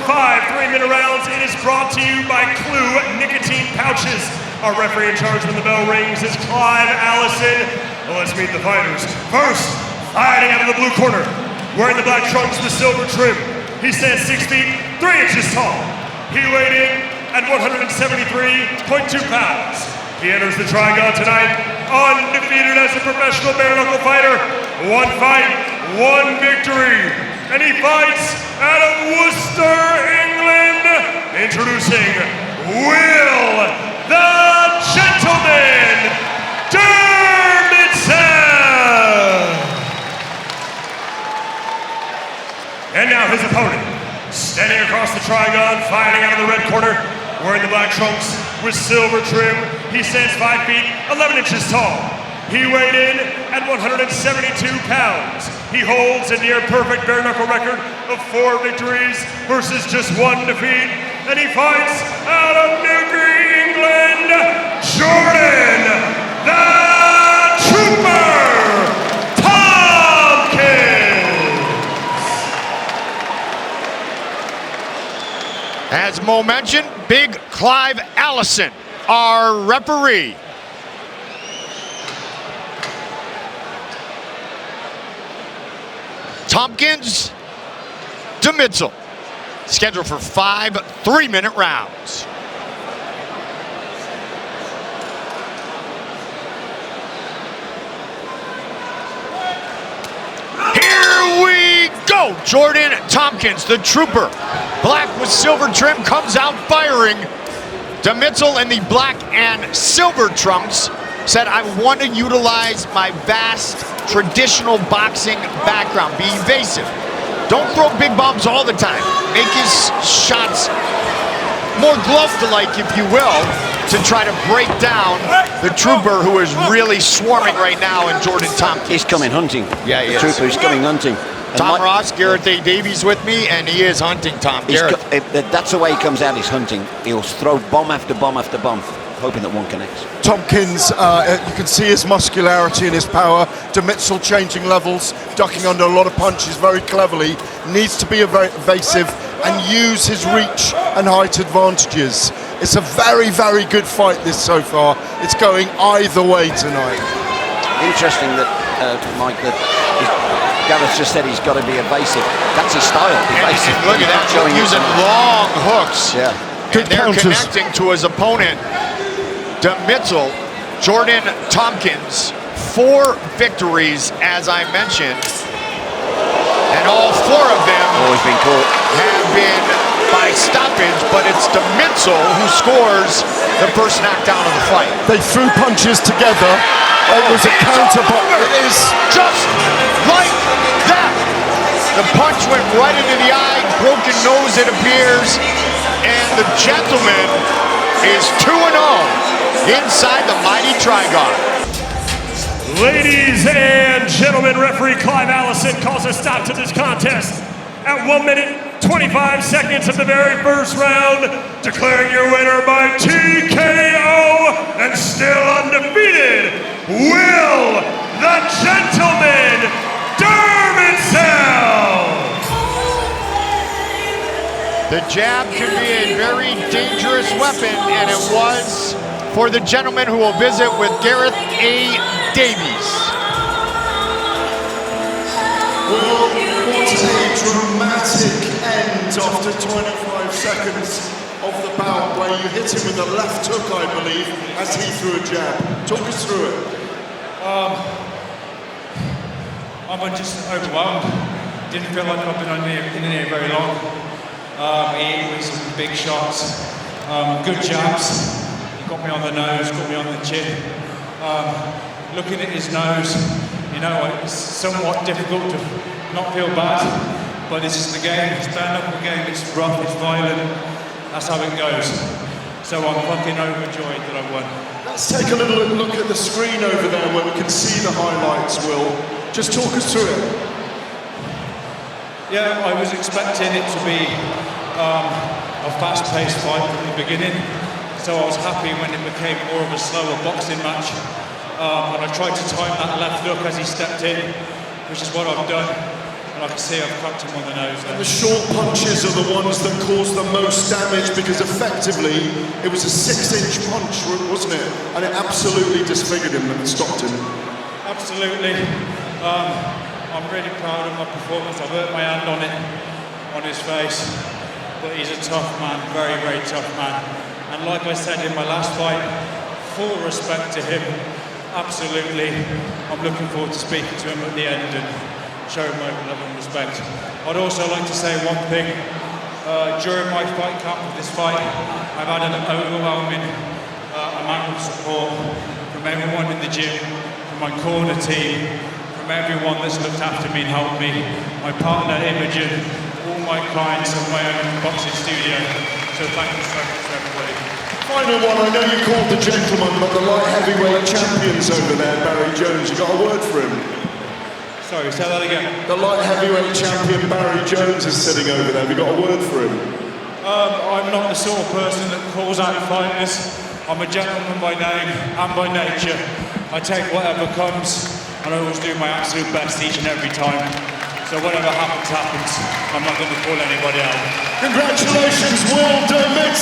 5 3-minute rounds. It is brought to you by Clue Nicotine Pouches. Our referee in charge when the bell rings is Clive Allison. Well, let's meet the fighters. First, fighting out of the blue corner, wearing the black trunks with silver trim. He stands 6 feet 3 inches tall. He weighed in at 173.2 pounds. He enters the Trigon tonight undefeated as a professional bare-knuckle fighter. 1 fight, 1 victory. And he fights out of Worcester, England. Introducing Will the Gentleman Dermietzel. And now his opponent, standing across the Trigon, fighting out of the red corner, wearing the black trunks with silver trim. He stands 5 feet 11 inches tall. He weighed in at 172 pounds. He holds a near-perfect bare-knuckle record of 4 victories versus just 1 defeat. And he fights out of Newbury, England, Jordan the Trooper Tompkins. As Mo mentioned, Big Clive Allison, our referee. Tompkins, Dermietzel, scheduled for 5 3-minute rounds. Here we go. Jordan Tompkins, the trooper, black with silver trim, comes out firing. Dermietzel in the black and silver trunks said, I want to utilize my vast traditional boxing background, be evasive. Don't throw big bombs all the time. Make his shots more glove-like, if you will, to try to break down the trooper who is really swarming right now in Jordan Tompkins. He's coming hunting. Yeah, he is. The trooper is coming hunting. Tom Ross, Garrett A. Davies with me, and he is hunting Tom Garrett. That's the way he comes out, he's hunting. He'll throw bomb after bomb after bomb, hoping that one connects. Tompkins, you can see his muscularity and his power. Dermietzel changing levels, ducking under a lot of punches very cleverly. Needs to be very evasive and use his reach and height advantages. It's a very, very good fight this so far. It's going either way tonight. Interesting that, Mike, that Gareth just said he's got to be evasive. That's his style, evasive. And look at that, using long hooks. Yeah. And they're connecting to his opponent. Dermietzel, Jordan Tompkins, 4 victories, as I mentioned, and all 4 of them have been by stoppage, but it's Dermietzel who scores the first knockdown of the fight. They threw punches together. It was a counter, but it is just like that. The punch went right into the eye, broken nose it appears, and the gentleman is 2-0 inside the mighty Trigon. Ladies and gentlemen, referee Clive Allison calls a stop to this contest at 1 minute, 25 seconds of the very first round, declaring your winner by TKO and still undefeated, Will the Gentleman Dermietzel. The jab can be a very dangerous weapon, and it was for the gentleman who will visit with Gareth A. Davies. Well, what a dramatic end after 25 seconds of the bout, where you hit him with a left hook, I believe, as he threw a jab. Talk us through it. I'm just overwhelmed. Didn't feel like I've been in here very long. He hit me some big shots, good jabs. He got me on the nose, got me on the chin. Looking at his nose, you know, it's somewhat difficult to not feel bad, but this is the game, it's stand-up game, it's rough, it's violent, that's how it goes. So I'm fucking overjoyed that I won. Let's take a little look at the screen over there where we can see the highlights, Will. Just talk us through it. Yeah, I was expecting it to be a fast-paced fight from the beginning, so I was happy when it became more of a slower boxing match. And I tried to time that left hook as he stepped in, which is what I've done. And like I say, I've cracked him on the nose there. The short punches are the ones that cause the most damage because effectively it was a 6-inch punch, wasn't it? And it absolutely disfigured him and stopped him. Absolutely. I'm really proud of my performance. I've hurt my hand on it, on his face. But he's a tough man, very, very tough man. And like I said in my last fight, full respect to him. Absolutely. I'm looking forward to speaking to him at the end and show him my love and respect. I'd also like to say one thing. During my fight camp of this fight, I've had an overwhelming amount of support from everyone in the gym, from my corner team, from everyone that's looked after me and helped me, my partner Imogen, all my clients and my own boxing studio. So thank you so much to everybody. Final one, I know you called the gentleman, but the light heavyweight champions over there, Barry Jones, you got a word for him? Sorry, say that again. The light heavyweight champion Barry Jones is sitting over there, have you got a word for him? I'm not the sort of person that calls out fighters. I'm a gentleman by name and by nature. I take whatever comes and I always do my absolute best each and every time. So whatever happens, happens. I'm not going to call anybody out. Congratulations, Welterweight!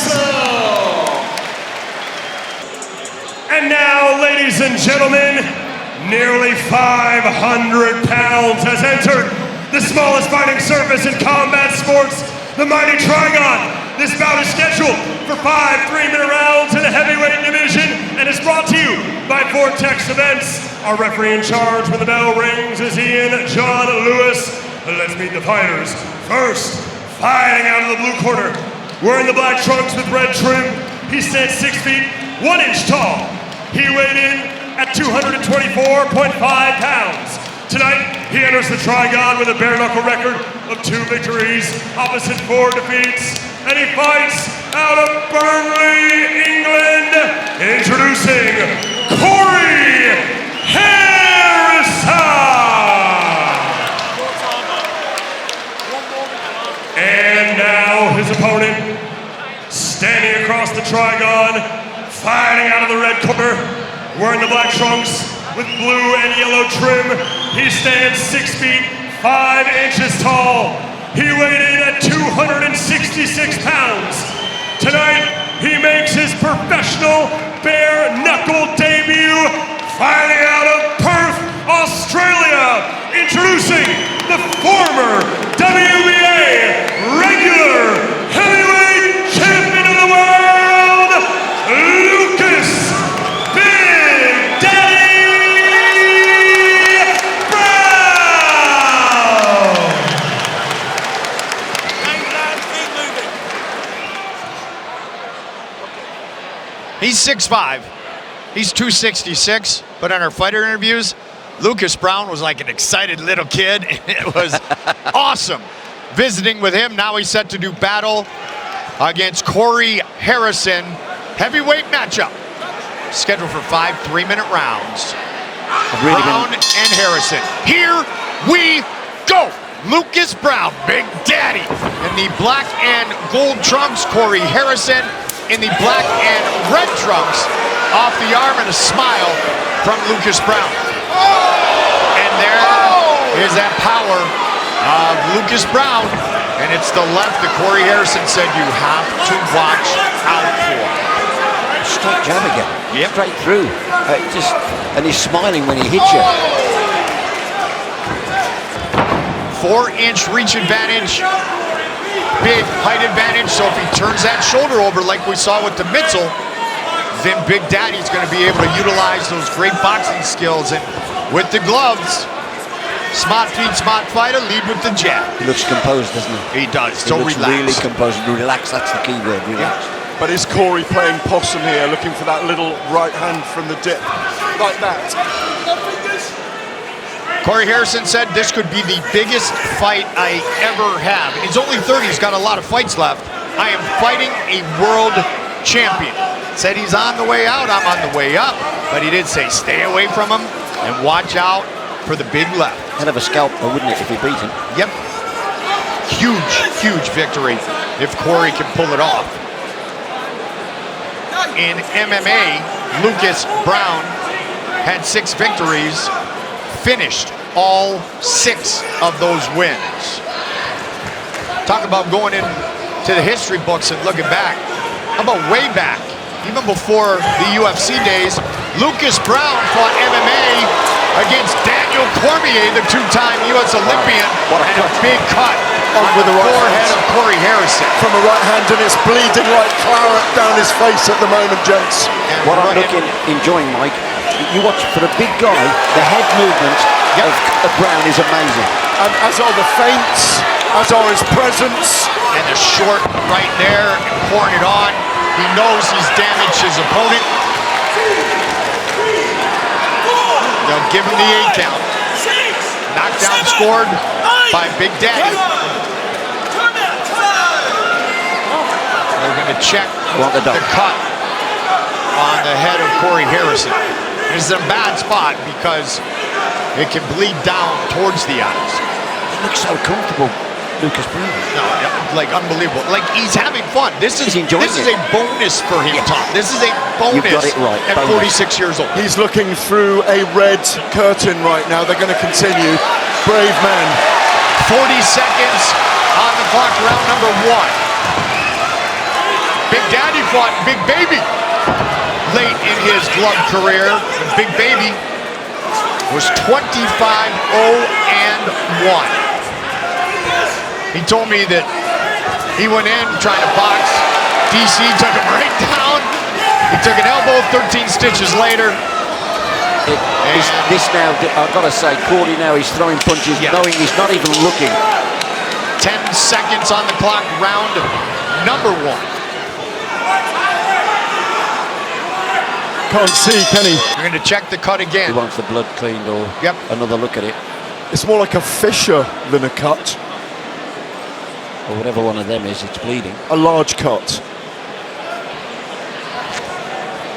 And now, ladies and gentlemen, nearly 500 pounds has entered the smallest fighting surface in combat sports, the mighty Trigon. This bout is scheduled for 5 3-minute rounds in the heavyweight division and is brought to you by Vortex Events. Our referee in charge when the bell rings is Ian John Lewis. Let's meet the fighters. First, fighting out of the blue corner, wearing the black trunks with red trim. He stands 6 feet, 1 inch tall. He weighed in at 224.5 pounds. Tonight, he enters the Trigon with a bare-knuckle record of 2 victories, opposite 4 defeats, and he fights out of Burnley, England, introducing Corey Harrison! And now his opponent, standing across the Trigon, fighting out of the red corner, wearing the black trunks with blue and yellow trim. He stands 6 feet, 5 inches tall. He weighed in at 266 pounds. Tonight, he makes his professional bare-knuckle debut, fighting out of Perth, Australia. Introducing the former WBA regular heavyweight champion of the world, Lucas Big Daddy Browne! He's 6'5", he's 266, but on our fighter interviews, Lucas Browne was like an excited little kid. It was awesome visiting with him. Now he's set to do battle against Corey Harrison. Heavyweight matchup. Scheduled for 5 3-minute rounds. Browne and Harrison. Here we go. Lucas Browne, Big Daddy, in the black and gold trunks. Corey Harrison in the black and red trunks. Off the arm and a smile from Lucas Browne. And there is that power of Lucas Browne. And it's the left that Corey Harrison said you have to watch out for. Straight jab again. Yep. Straight through. And he's smiling when he hits you. 4-inch reach advantage. Big height advantage. So if he turns that shoulder over like we saw with Dermietzel, then Big Daddy's going to be able to utilize those great boxing skills. And with the gloves, smart feet, smart fighter, lead with the jab. He looks composed, doesn't he? He does. He looks relaxed. really composed. Relax, that's the key word, relax. Yeah. But is Corey playing possum here, looking for that little right hand from the dip, like that? Corey Harrison said this could be the biggest fight I ever have. He's only 30, he's got a lot of fights left. I am fighting a world champion. Said he's on the way out, I'm on the way up. But he did say stay away from him and watch out for the big left. Hell of a scalp though, wouldn't it, if he beat him? Yep. Huge, huge victory if Corey can pull it off. In MMA, Lucas Browne had 6 victories, finished all 6 of those wins. Talk about going into the history books and looking back. How about way back, even before the UFC days, Lucas Browne fought MMA against Daniel Cormier, the 2-time U.S. Olympian, and a big cut on with the the right forehead hand. of Corey Harrison. From a right hand, and it's bleeding like claret down his face at the moment, gents. And What I'm enjoying, Mike, you watch, for a big guy, the head movement of Browne is amazing. And as are the feints, as are his presence. And the short right there, and pouring it on. He knows he's damaged his opponent. They'll give him the 8 count. Knockdown scored by Big Daddy. They're going to check the cut on the head of Corey Harrison. This is a bad spot because it can bleed down towards the eyes. He looks so comfortable, Lucas Browne. No, like unbelievable. Like he's having fun. This is a bonus for him, Tom. This is a bonus. You've got it right. At 46 years old. He's looking through a red curtain right now. They're going to continue. Brave man. 40 seconds on the clock, round number 1. Big Daddy fought Big Baby late in his glove career. And Big Baby was 25-0-1. He told me that he went in trying to box. DC took him right down. He took an elbow 13 stitches later. This now, I've got to say, Corey now he's throwing punches knowing he's not even looking. 10 seconds on the clock, round number 1. Can't see, can he? You're going to check the cut again. He wants the blood cleaned or another look at it. It's more like a fissure than a cut. Or whatever one of them is, it's bleeding. A large cut.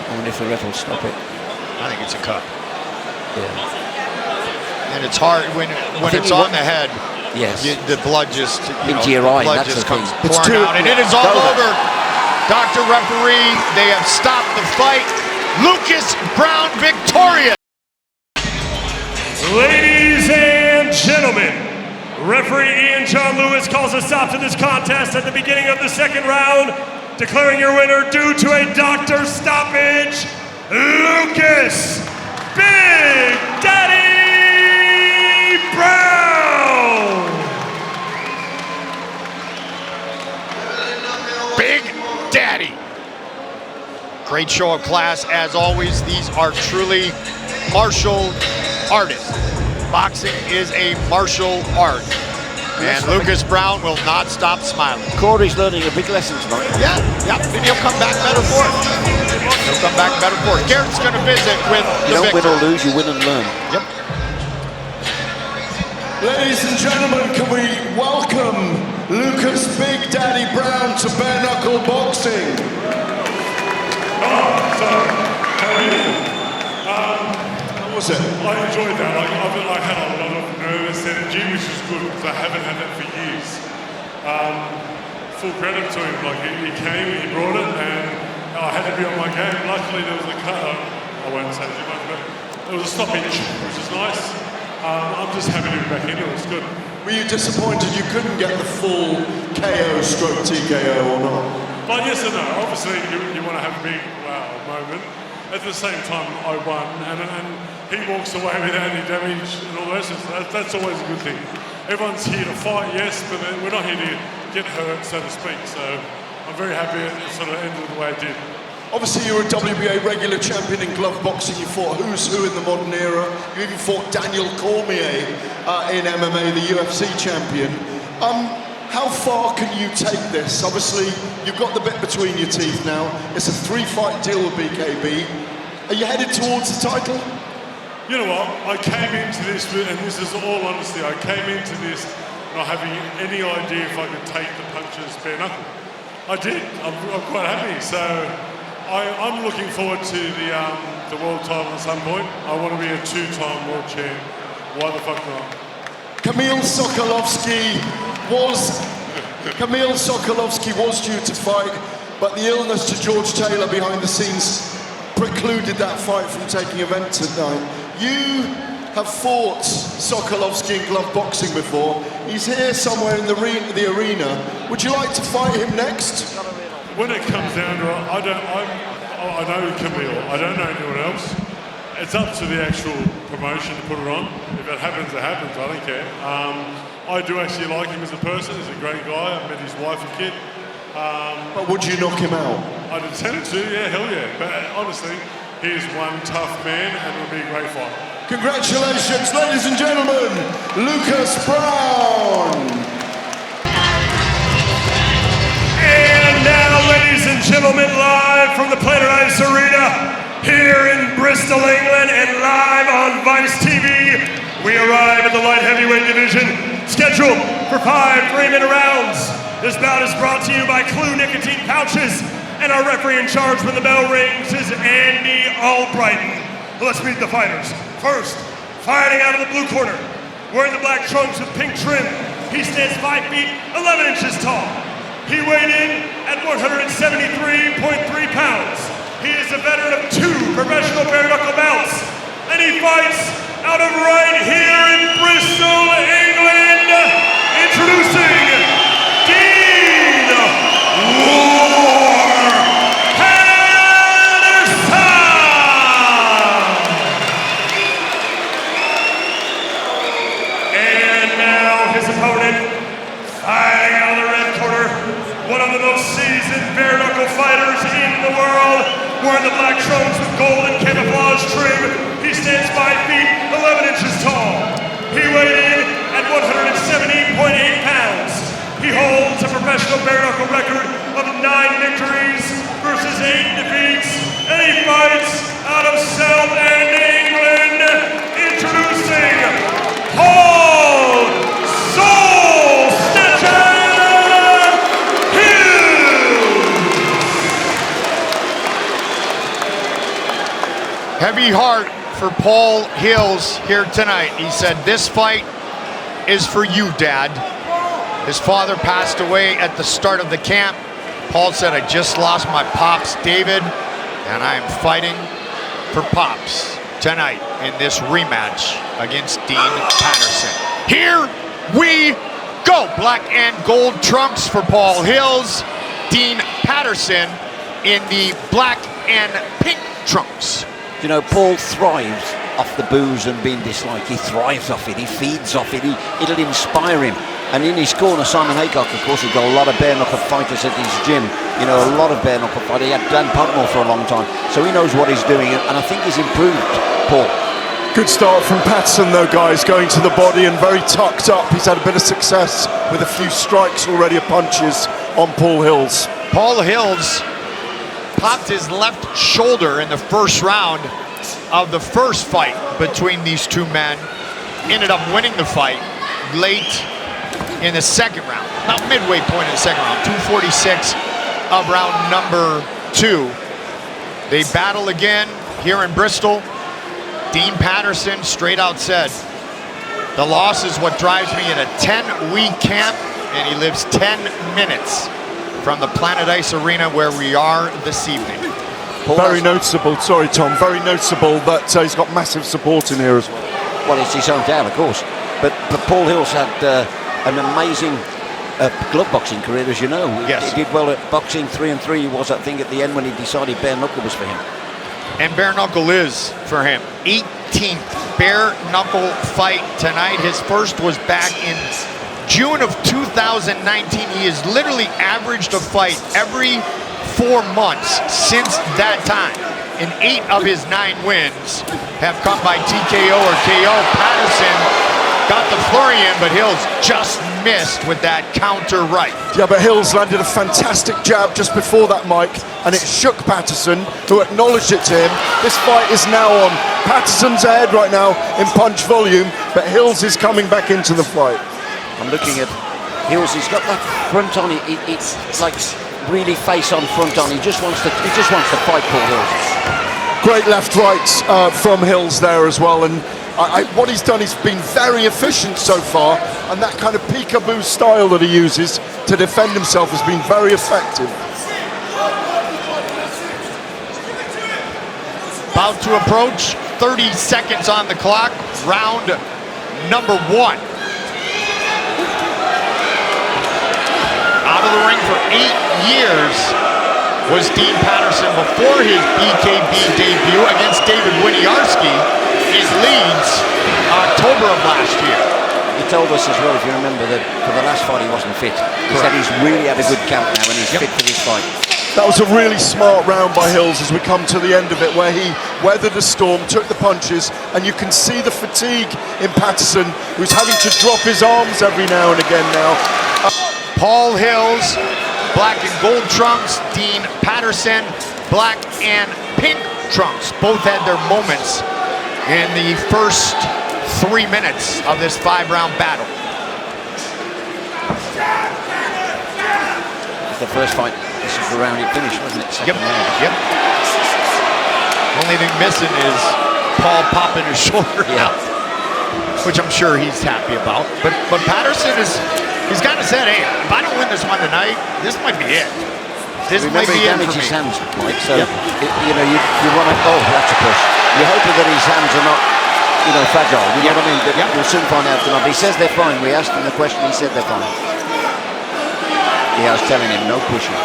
I wonder if the ref will stop it. I think it's a cut. Yeah. And it's hard when it's on the head. Yes. The blood just into your eye. blood That's just the comes thing. pouring out, and it is all over. Dr. Referee, they have stopped the fight. Lucas Browne victorious. Ladies and gentlemen, referee Ian John Lewis calls a stop to this contest at the beginning of the 2nd round, declaring your winner due to a doctor stoppage, Lucas Big Daddy Browne. Big Daddy. Great show of class as always. These are truly martial artists. Boxing is a martial art. And Lucas Browne will not stop smiling. Corey's learning a big lesson tonight. Yeah, and he'll come back better for it. He'll come back better for it. Garrett's going to visit with You the don't win or lose, you win and learn. Yep. Ladies and gentlemen, can we welcome Lucas Big Daddy Browne to bare knuckle boxing? How was it? I enjoyed that. I had a lot of nervous energy, which was good because I haven't had that for years. Full credit to him. Like he came, he brought it, and I had to be on my game. Luckily, there was a cut. I won't say too much, but there was a stoppage, which is nice. I'm just happy to be back into it. It's good. Were you disappointed you couldn't get the full KO stroke TKO or not? Well, yes and no. Obviously, you want to have a big wow moment. At the same time, I won, and he walks away without any damage and all that. That's always a good thing. Everyone's here to fight, yes, but we're not here to get hurt, so to speak. So I'm very happy it sort of ended the way it did. Obviously, you were a WBA regular champion in glove boxing. You fought who's who in the modern era. You even fought Daniel Cormier in MMA, the UFC champion. How far can you take this? Obviously, you've got the bit between your teeth now. It's a 3-fight deal with BKB. Are you headed towards the title? You know what? I came into this, and this is all honesty, I came into this not having any idea if I could take the punches bare knuckle. I did. I'm quite happy. So I'm looking forward to the world title at some point. I want to be a 2-time world champ. Why the fuck not? Kamil Sokolovsky was due to fight, but the illness to George Taylor behind the scenes precluded that fight from taking event tonight. You have fought Sokolovsky in glove boxing before. He's here somewhere in the arena. Would you like to fight him next? When it comes down to it, I know Camille. I don't know anyone else. It's up to the actual promotion to put it on. If it happens, it happens. I don't care. I do actually like him as a person. He's a great guy. I've met his wife and kid. But would you knock him out? I'd intend to, yeah, hell yeah. But honestly, he is one tough man and will be a great fight. Congratulations, ladies and gentlemen, Lucas Browne. And now, ladies and gentlemen, live from the Planet Ice Arena here in Bristol, England, and live on Vice TV, we arrive at the light heavyweight division, scheduled for 5 3-minute rounds. This bout is brought to you by Clue Nicotine Pouches, and our referee in charge when the bell rings is Andy Albrighton. Let's meet the fighters. First, fighting out of the blue corner, wearing the black trunks with pink trim, he stands 5 feet 11 inches tall. He weighed in at 173.3 pounds. He is a veteran of 2 professional bare knuckle bouts, and he fights out of right here in Bristol, England. Introducing Dan Lerwell. And now his opponent, fighting out of the red corner, one of the most seasoned bare knuckle fighters in the world, wearing the black trunks with gold and camouflage trim. He stands 5 feet 11 inches tall. He weighed in at 170.8 pounds. He holds a professional bare knuckle record of 9 victories versus 8 defeats, and he fights out of South End, England. Introducing Paul Soul Snatcher Hilz. Heavy heart for Paul Hilz here tonight. He said, "This fight is for you, Dad." His father passed away at the start of the camp. Paul said, "I just lost my pops, David, and I am fighting for Pops tonight in this rematch against Dean Paterson." Here we go. Black and gold trunks for Paul Hilz. Dean Paterson in the black and pink trunks. You know, Paul thrives off the booze and being disliked. He thrives off it. He feeds off it. It'll inspire him. And in his corner, Simon Haycock, of course, he's got a lot of bare knuckle fighters at his gym. You know, a lot of bare knuckle fighters. He had Dan Pugmore for a long time, so he knows what he's doing. And I think he's improved, Paul. Good start from Paterson though, guys, going to the body and very tucked up. He's had a bit of success with a few strikes already of punches on Paul Hilz. Paul Hilz popped his left shoulder in the first round of the first fight between these two men. Ended up winning the fight late in the second round, about midway point in the second round, 2:46 of round number 2. They battle again here in Bristol. Dean Paterson straight out said, "The loss is what drives me in a 10-week camp," and he lives 10 minutes from the Planet Ice Arena where we are this evening. Very noticeable, sorry Tom, very noticeable that he's got massive support in here as well. Well, it's his hometown, of course. But Paul Hilz had an amazing glove boxing career, as you know. Yes. He did well at boxing. 3-3 he was, I think, at the end when he decided bare knuckle was for him. And bare knuckle is for him. 18th bare knuckle fight tonight. His first was back in June of 2019. He has literally averaged a fight every 4 months since that time. And 8 of his 9 wins have come by TKO or KO. Paterson got the flurry in, but Hilz just missed with that counter right. Yeah, but Hilz landed a fantastic jab just before that, Mike, and it shook Paterson, who acknowledged it to him. This fight is now on. Paterson's ahead right now in punch volume, but Hilz is coming back into the fight. I'm looking at Hilz. He's got that front on. It's like really face on front on. He just wants to fight Paul Hilz. Great left-right from Hilz there as well, and what he's done, he's been very efficient so far, and that kind of peekaboo style that he uses to defend himself has been very effective. About to approach 30 seconds on the clock, round number 1. Out of the ring for 8 years was Dean Paterson before his BKB debut against David Winiarski in Leeds, October of last year. He told us as well, if you remember, that for the last fight he wasn't fit. He said he's really had a good camp now and he's fit for this fight. That was a really smart round by Hilz as we come to the end of it, where he weathered a storm, took the punches, and you can see the fatigue in Paterson, who's having to drop his arms every now and again now. Paul Hilz, black and gold trunks. Dean Paterson, black and pink trunks. Both had their moments in the first 3 minutes of this 5-round battle. The first fight, this is the round it finished, wasn't it? Yep. Only thing missing is Paul popping his shoulder out, which I'm sure he's happy about. But Paterson he's kind of said, hey, if I don't win this one tonight, this might be it. This might be it for me. His hands, Mike, so you know you want to. Oh, that's a push. You're hoping that his hands are not, fragile. You know what I mean? But we'll soon find out tonight. He says they're fine. We asked him the question. He said they're fine. Yeah, I was telling him no pushing.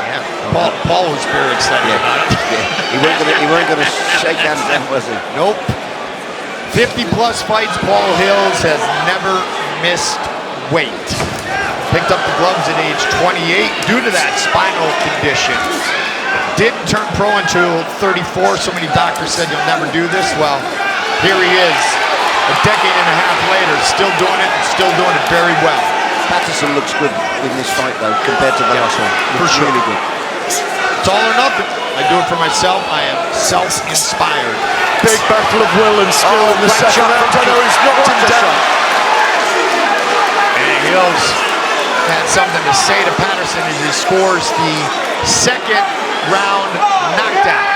Yeah, Paul was very excited about it. He weren't going to shake hands then, was he? Nope. 50-plus fights. Paul Hilz has never missed weight. Picked up the gloves at age 28 due to that spinal condition. Didn't turn pro until 34. So many doctors said you'll never do this. Well, here he is. A decade and a half later, still doing it very well. Paterson looks good in this fight, though, compared to the last one. For sure. Really good. It's all or nothing. I do it for myself. I am self-inspired. Big battle of will and skill in the second round. He's knocked him down. And Hilz had something to say to Paterson as he scores the second round knockdown.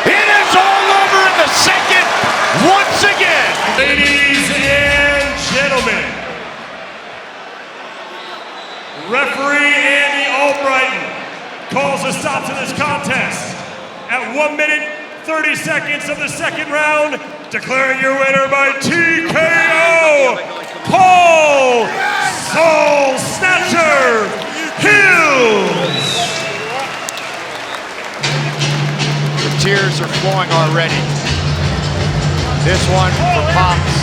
It is all over in the second once again. Ladies and gentlemen, referee Andy Albrighton calls a stop to this contest at 1 minute 30 seconds of the second round, declaring your winner by TKO, Paul Soul Snatcher Hilz. The tears are flowing already. This one for Pops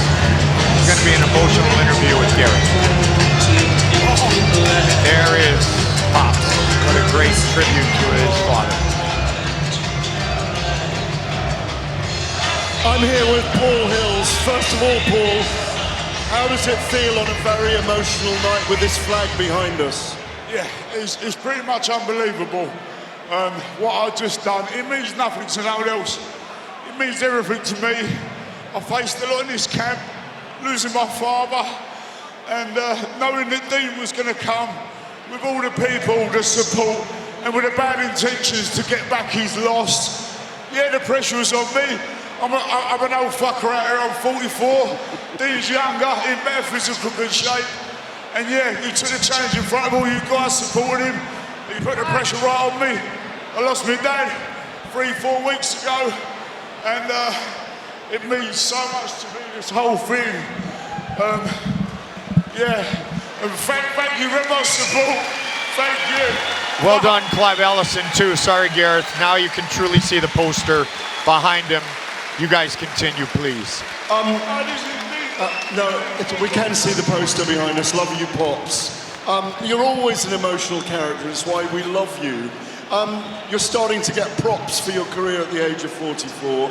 is going to be an emotional interview with Gareth. And there is Pops. What a great tribute to his father. I'm here with Paul Hilz. First of all, Paul, how does it feel on a very emotional night with this flag behind us? Yeah, it's pretty much unbelievable. What I've just done, it means nothing to no one else. It means everything to me. I faced a lot in this camp, losing my father, and knowing that Dean was going to come with all the people, the support, and with the bad intentions to get back his loss. Yeah, the pressure was on me. I'm an old fucker out here, I'm 44. Dean's younger, in better physical good shape. And yeah, he took the challenge in front of all you guys supporting him. He put the pressure right on me. I lost my dad 3-4 weeks ago, and it means so much to me, this whole thing. Yeah, and thank you very much, support. Thank you. Well done, Clive Ellison, too. Sorry, Gareth. Now you can truly see the poster behind him. You guys continue, please. No, we can see the poster behind us. Love you, Pops. You're always an emotional character. It's why we love you. You're starting to get props for your career at the age of 44.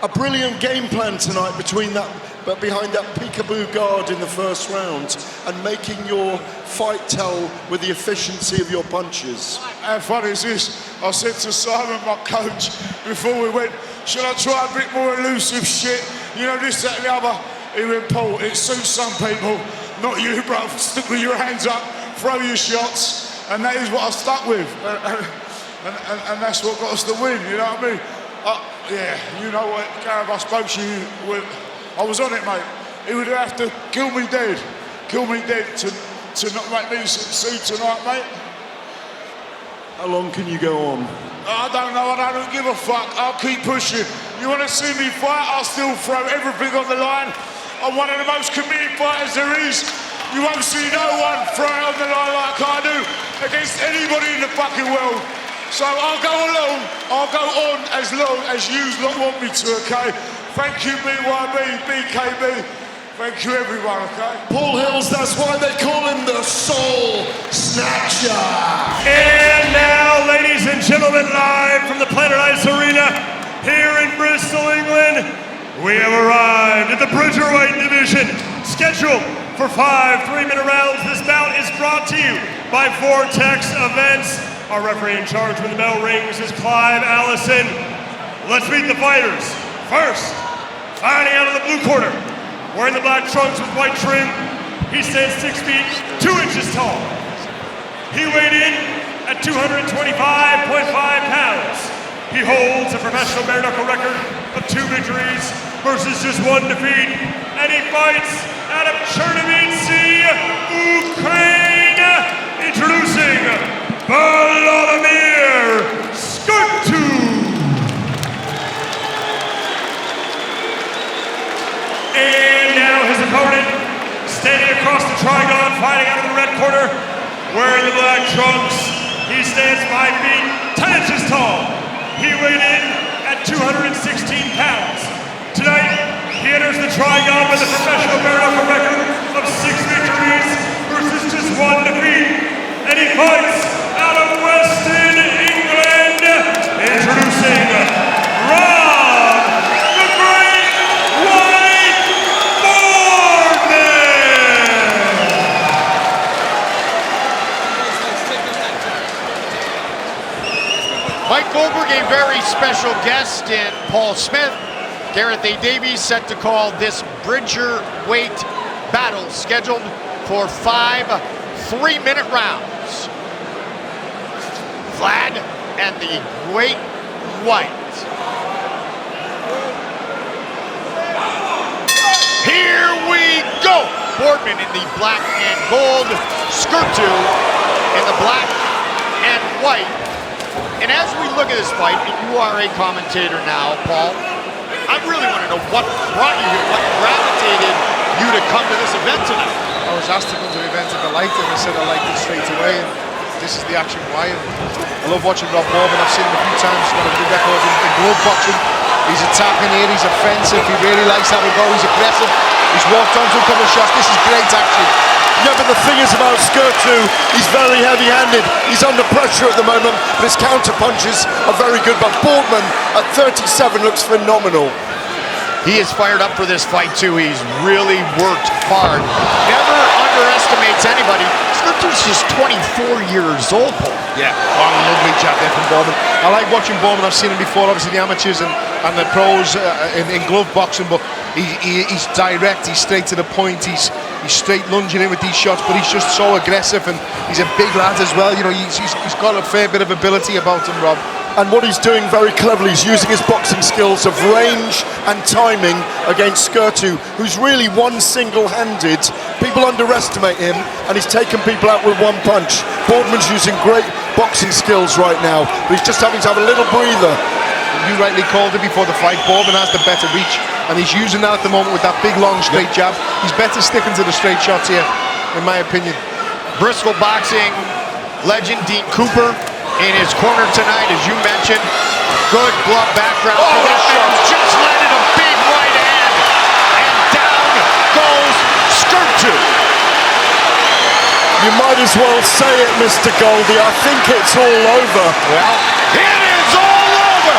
A brilliant game plan tonight behind that peekaboo guard in the first round and making your fight tell with the efficiency of your punches. How funny is this? I said to Simon, my coach, before we went, should I try a bit more elusive shit? You know, this, that, and the other. He went, Paul, it suits some people, not you, bruv. Stick with your hands up, throw your shots, and that is what I stuck with. And that's what got us the win, you know what I mean? Yeah, you know what, Gareth, I spoke to you, I was on it, mate. He would have to kill me dead to not make me succeed tonight, mate. How long can you go on? I don't know, I don't give a fuck. I'll keep pushing. You want to see me fight? I'll still throw everything on the line. I'm one of the most committed fighters there is. You won't see no one throw it on the line like I do against anybody in the fucking world. So I'll go along, I'll go on as long as you want me to, okay? Thank you, BYB, BKB. Thank you, everyone, okay? Paul Hilz, that's why they call him the Soul Snatcher. And now, ladies and gentlemen, live from the Planet Ice Arena here in Bristol, England, we have arrived at the Bridgerweight division, scheduled for 5 3-minute rounds. This bout is brought to you by Vortex Events. Our referee in charge when the bell rings is Clive Allison. Let's meet the fighters. First, fighting out of the blue corner, wearing the black trunks with white trim, he stands 6 feet 2 inches tall. He weighed in at 225.5 pounds. He holds a professional bare knuckle record of 2 victories versus just 1 defeat, and he fights out of Dermietzel, Ukraine. Introducing Volodymyr Skurtu. And now his opponent, standing across the trigon, fighting out of the red corner, wearing the black trunks. He stands 5 feet 10 inches tall. He weighed in at 216 pounds. Tonight, he enters the trigon with a professional bare knuckle record of 6 victories versus just 1 defeat. And he fights out of Western England, introducing Rob the Great White Boardman. Mike Goldberg, a very special guest in Paul Smith. Gareth A. Davies set to call this Bridgerweight battle, scheduled for 5 3-minute rounds. Vlad and the Great White. Here we go! Boardman in the black and gold, Skurtu in the black and white. And as we look at this fight, and you are a commentator now, Paul, I really want to know what brought you here, what gravitated you to come to this event tonight. I was asked to come to the event if I liked it, and I said I liked it straight away, and this is the action why. I love watching Rob Boardman. I've seen him a few times. He's got a good record in glove boxing. He's attacking here, he's offensive, he really likes having a go, he's aggressive. He's walked onto a couple of shots. This is great action. Yeah, but the thing is about Skurtu, he's very heavy-handed. He's under pressure at the moment, but his counter-punches are very good. But Boardman at 37 looks phenomenal. He is fired up for this fight too. He's really worked hard. Never underestimates anybody. Skurtu's just 24 years old, Paul. Yeah, lovely chat there from Boardman. I like watching Boardman. I've seen him before, obviously the amateurs and the pros in glove boxing, but he's direct, he's straight to the point, he's straight lunging in with these shots, but he's just so aggressive, and he's a big lad as well. You know, he's got a fair bit of ability about him, Rob. And what he's doing very cleverly is using his boxing skills of range and timing against Skurtu, who's really one single-handed. People underestimate him, and he's taken people out with 1 punch. Boardman's using great boxing skills right now, but he's just having to have a little breather. You rightly called it before the fight. Boardman has the better reach, and he's using that at the moment with that big, long, straight jab. He's better sticking to the straight shots here, in my opinion. Bristol boxing legend Dean Cooper in his corner tonight, as you mentioned. Good glove background for this shot. Just landed a big right hand, and down goes Skurtu. You might as well say it, Mr. Goldie. I think it's all over. Well, it is all over,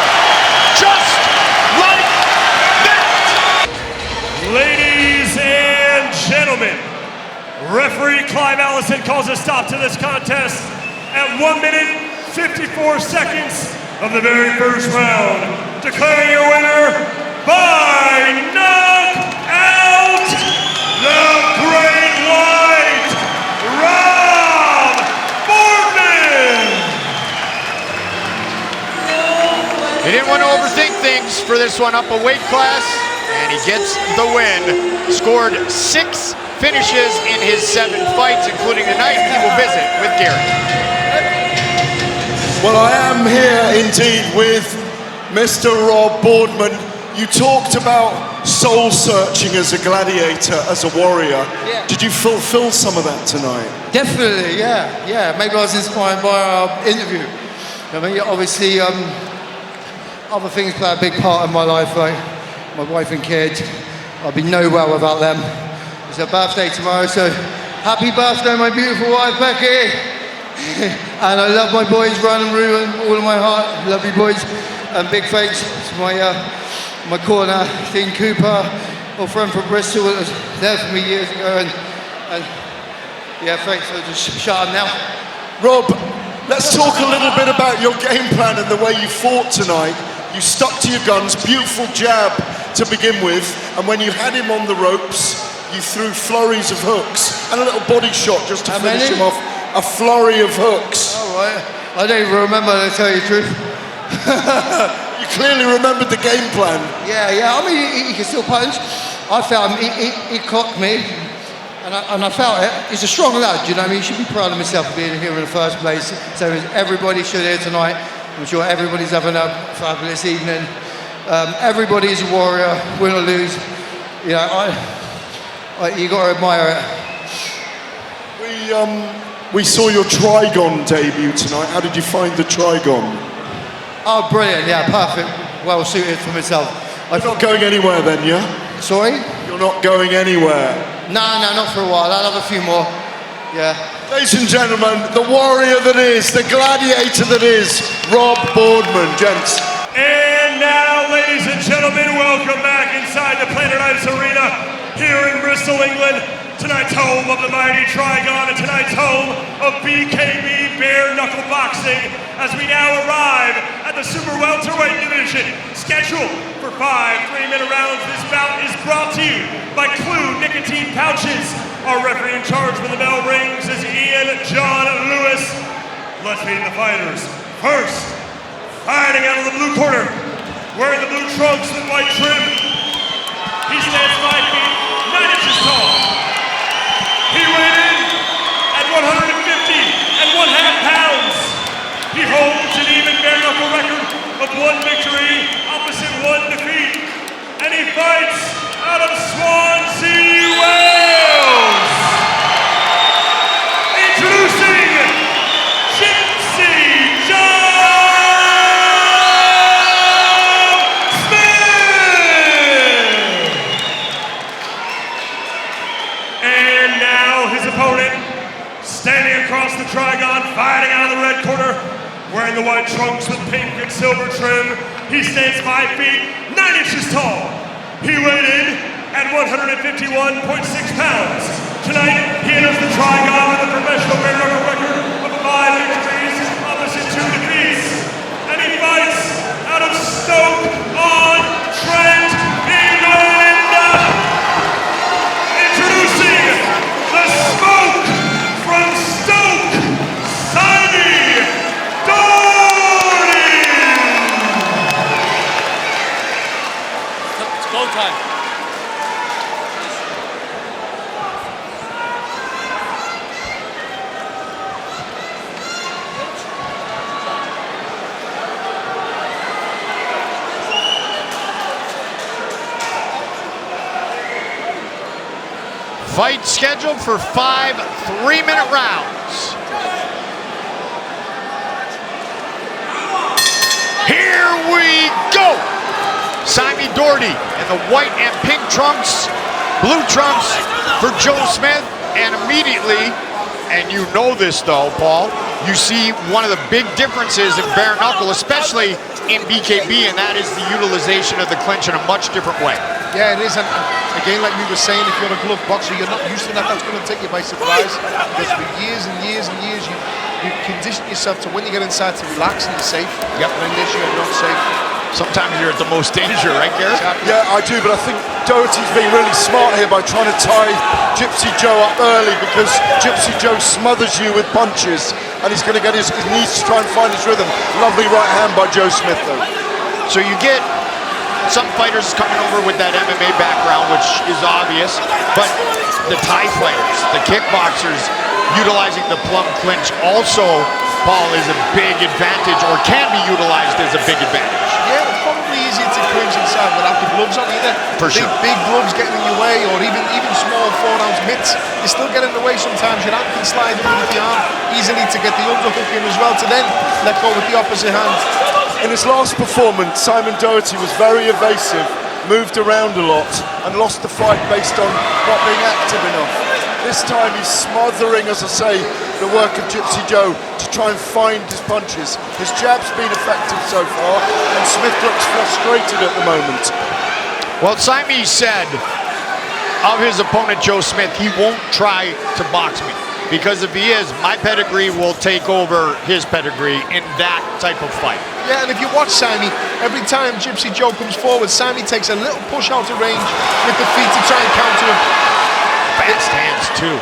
just like that. Ladies and gentlemen, referee Clive Allison calls a stop to this contest at 1 minute 54 seconds of the very first round, declaring your winner by knockout, the Great White, Rob Boardman. He didn't want to overthink things for this one, up a weight class, and he gets the win. Scored 6 finishes in his 7 fights, including tonight. He will visit with Garrett. Well, I am here indeed with Mr. Rob Boardman. You talked about soul searching as a gladiator, as a warrior. Yeah. Did you fulfill some of that tonight? Definitely, yeah. Maybe I was inspired by our interview. I mean, obviously, other things play a big part of my life, like my wife and kids. I'd be nowhere without them. It's her birthday tomorrow, so happy birthday, my beautiful wife, Becky. And I love my boys, Ron and Rue, and all of my heart. Love you, boys. And big thanks to my corner, Dean Cooper, old friend from Bristol, that was there for me years ago. And yeah, thanks. I'll just shut him now. Rob, let's talk a little bit about your game plan and the way you fought tonight. You stuck to your guns, beautiful jab to begin with, and when you had him on the ropes, you threw flurries of hooks and a little body shot just to finish him off. A flurry of hooks. All right. I don't even remember, to tell you the truth. You clearly remembered the game plan. Yeah. I mean, he can still punch. I felt him. He clocked me, and I felt it. He's a strong lad. You know what I mean? He should be proud of himself for being here in the first place. So everybody should here tonight. I'm sure everybody's having a fabulous evening. Everybody's a warrior, win or lose. You know, you got to admire it. We saw your Trigon debut tonight. How did you find the Trigon? Oh, brilliant! Yeah, perfect. Well suited for myself. You're not going anywhere then, yeah? Sorry? You're not going anywhere. No, not for a while. I'll have a few more. Yeah. Ladies and gentlemen, the warrior that is, the gladiator that is, Rob Boardman, gents. And now, ladies and gentlemen, welcome back inside the Planet Ice Arena here in Bristol, England. Tonight's home of the mighty Trigon and tonight's home of BKB bare knuckle boxing as we now arrive at the Super Welterweight division. Scheduled for 5 3-minute rounds, this bout is brought to you by Clue Nicotine Pouches. Our referee in charge when the bell rings is Ian John Lewis. Let's meet the fighters. First, fighting out of the blue corner, wearing the blue trunks with white trim. He stands 5 feet 9 inches tall. He weighed in at 150 1/2 pounds. He holds an even bare knuckle record of 1 victory, opposite 1 defeat. And he fights out of Swansea, Wales. Introducing Gypsy standing across the Trigon, fighting out of the red corner, wearing the white trunks with pink and silver trim. He stands 5 feet 9 inches tall. He weighed in at 151.6 pounds. Tonight, he enters the Trigon with a professional bare knuckle record of 5 victories, opposite 2 defeats. And he fights out of Stoke-on-Trent, England. Introducing the Smoke from Stoke, Simey, Doherty! It's go time. Fight scheduled for 5 3-minute rounds. Here we go! Simey Doherty in the white and pink trunks, blue trunks for Joe Smith, and immediately, and you know this though, Paul, you see one of the big differences in bare knuckle, especially in BKB, and that is the utilization of the clinch in a much different way. Yeah, it is, and again, like we were saying, if you're a glove boxer, you're not used to that, that's going to take you by surprise, because for years and years and years, you condition yourself to when you get inside to relax and you're safe. Yep. And in this, you're not safe. Sometimes you're at the most danger, right, Gareth? Exactly. Yeah, I do, but I think Doherty's being really smart here by trying to tie Gypsy Joe up early, because Gypsy Joe smothers you with punches, and he's going to get his knees to try and find his rhythm. Lovely right hand by Joe Smith, though. So you get some fighters coming over with that MMA background, which is obvious, but the Thai players, the kickboxers, utilizing the plum clinch also Paul, is a big advantage, or can be utilized as a big advantage. Yeah, it's probably easier to clinch inside without the gloves on either. For sure. Big gloves getting in your way, or even small 4-ounce mitts, you still get in the way sometimes. Your hand can slide underneath the arm easily to get the underhook in as well, to then let go with the opposite hand. In his last performance, Simon Doherty was very evasive, moved around a lot, and lost the fight based on not being active enough. This time he's smothering, as I say, the work of Gypsy Joe to try and find his punches. His jab's been effective so far, and Smith looks frustrated at the moment. Well, Simey said of his opponent, Joe Smith, he won't try to box me, because if he is, my pedigree will take over his pedigree in that type of fight. Yeah, and if you watch Simey, every time Gypsy Joe comes forward, Simey takes a little push out of range with the feet to try and counter him. Fast hands too.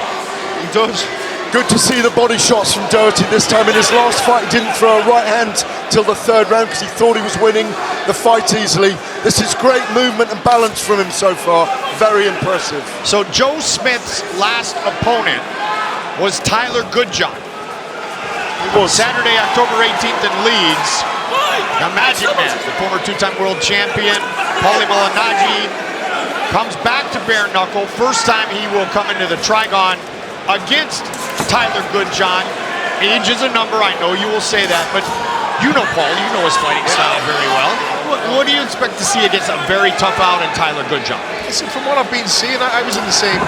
He does. Good to see the body shots from Doherty this time. In his last fight, he didn't throw a right hand till the third round because he thought he was winning the fight easily. This is great movement and balance from him so far. Very impressive. So Joe Smith's last opponent was Tyler Goodjohn. He was. Saturday, October 18th in Leeds. The Magic Man, the former two-time world champion, Paulie Malignaggi, comes back to bare knuckle. First time he will come into the Trigon against Tyler Goodjohn. Age is a number, I know you will say that, but you know Paul, you know his fighting style very well. What do you expect to see against a very tough out in Tyler Goodjohn? Listen, from what I've been seeing, I was in the same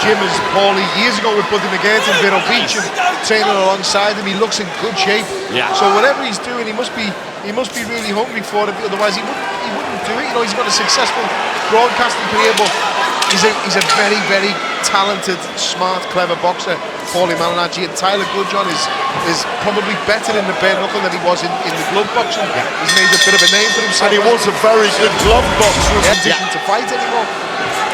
gym as Paulie years ago with Buddy McGirt in Vero Beach and training alongside him. He looks in good shape. Yeah. So whatever he's doing, he must be really hungry for it. Otherwise, he wouldn't do it. You know, he's got a successful broadcasting career, but he's a very, very talented, smart, clever boxer. Paulie Malignaggi, and Tyler Goodjohn is probably better in the bare knuckle than he was in the glove boxing. Yeah. He's made a bit of a name for himself. And he was a very good glove boxer. He didn't to fight anymore.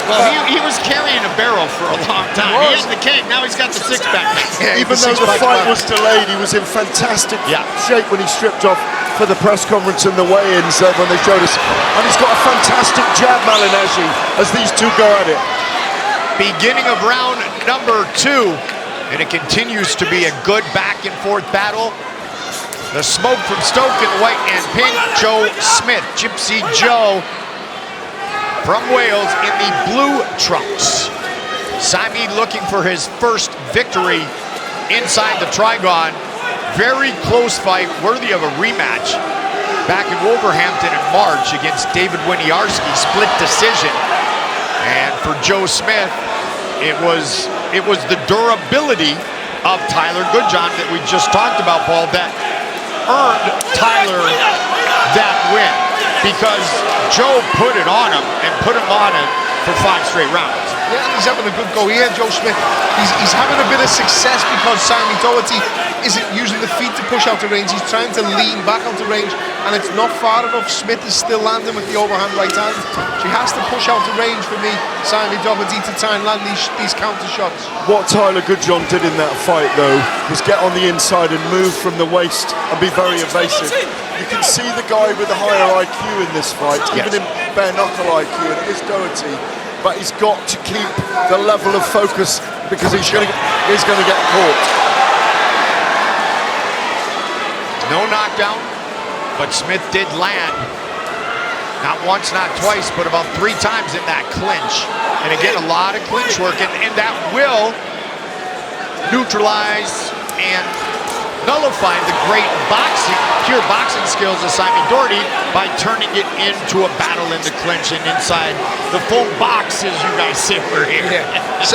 Well, he was carrying a barrel for a long time. He had the cake, now he's got the six-pack. Yeah, even though the fight was delayed, he was in fantastic shape when he stripped off for the press conference and the weigh-ins when they showed us. And he's got a fantastic jab, Malignaggi, as these two go at it. Beginning of round number 2, and it continues to be a good back-and-forth battle. The smoke from Stoke in white and pink. Joe Smith, Gypsy Joe from Wales in the blue trunks. Simey looking for his first victory inside the Trigon. Very close fight, worthy of a rematch. Back in Wolverhampton in March against David Winiarski, split decision. And for Joe Smith, it was the durability of Tyler Goodjohn that we just talked about, Paul, that earned Tyler that win, because Joe put it on him and put him on it for 5 straight rounds. Yeah, he's having a good go here, Joe Smith. He's having a bit of success because Simon Doherty isn't using the feet to push out the range. He's trying to lean back out the range, and it's not far enough. Smith is still landing with the overhand right hand. So he has to push out the range for me, Simon Doherty, to try and land these counter shots. What Tyler Goodjohn did in that fight, though, was get on the inside and move from the waist and be very evasive. You can see the guy with the higher IQ in this fight, even in bare knuckle IQ, and it is Doherty. But he's got to keep the level of focus because he's going to get caught. No knockdown, but Smith did land. Not once, not twice, but about 3 times in that clinch. And again, a lot of clinch work, and that will neutralize and nullify the great pure boxing skills of Simey Doherty by turning it into a battle in the clinch and inside the full box, as you guys say we're here. Yeah.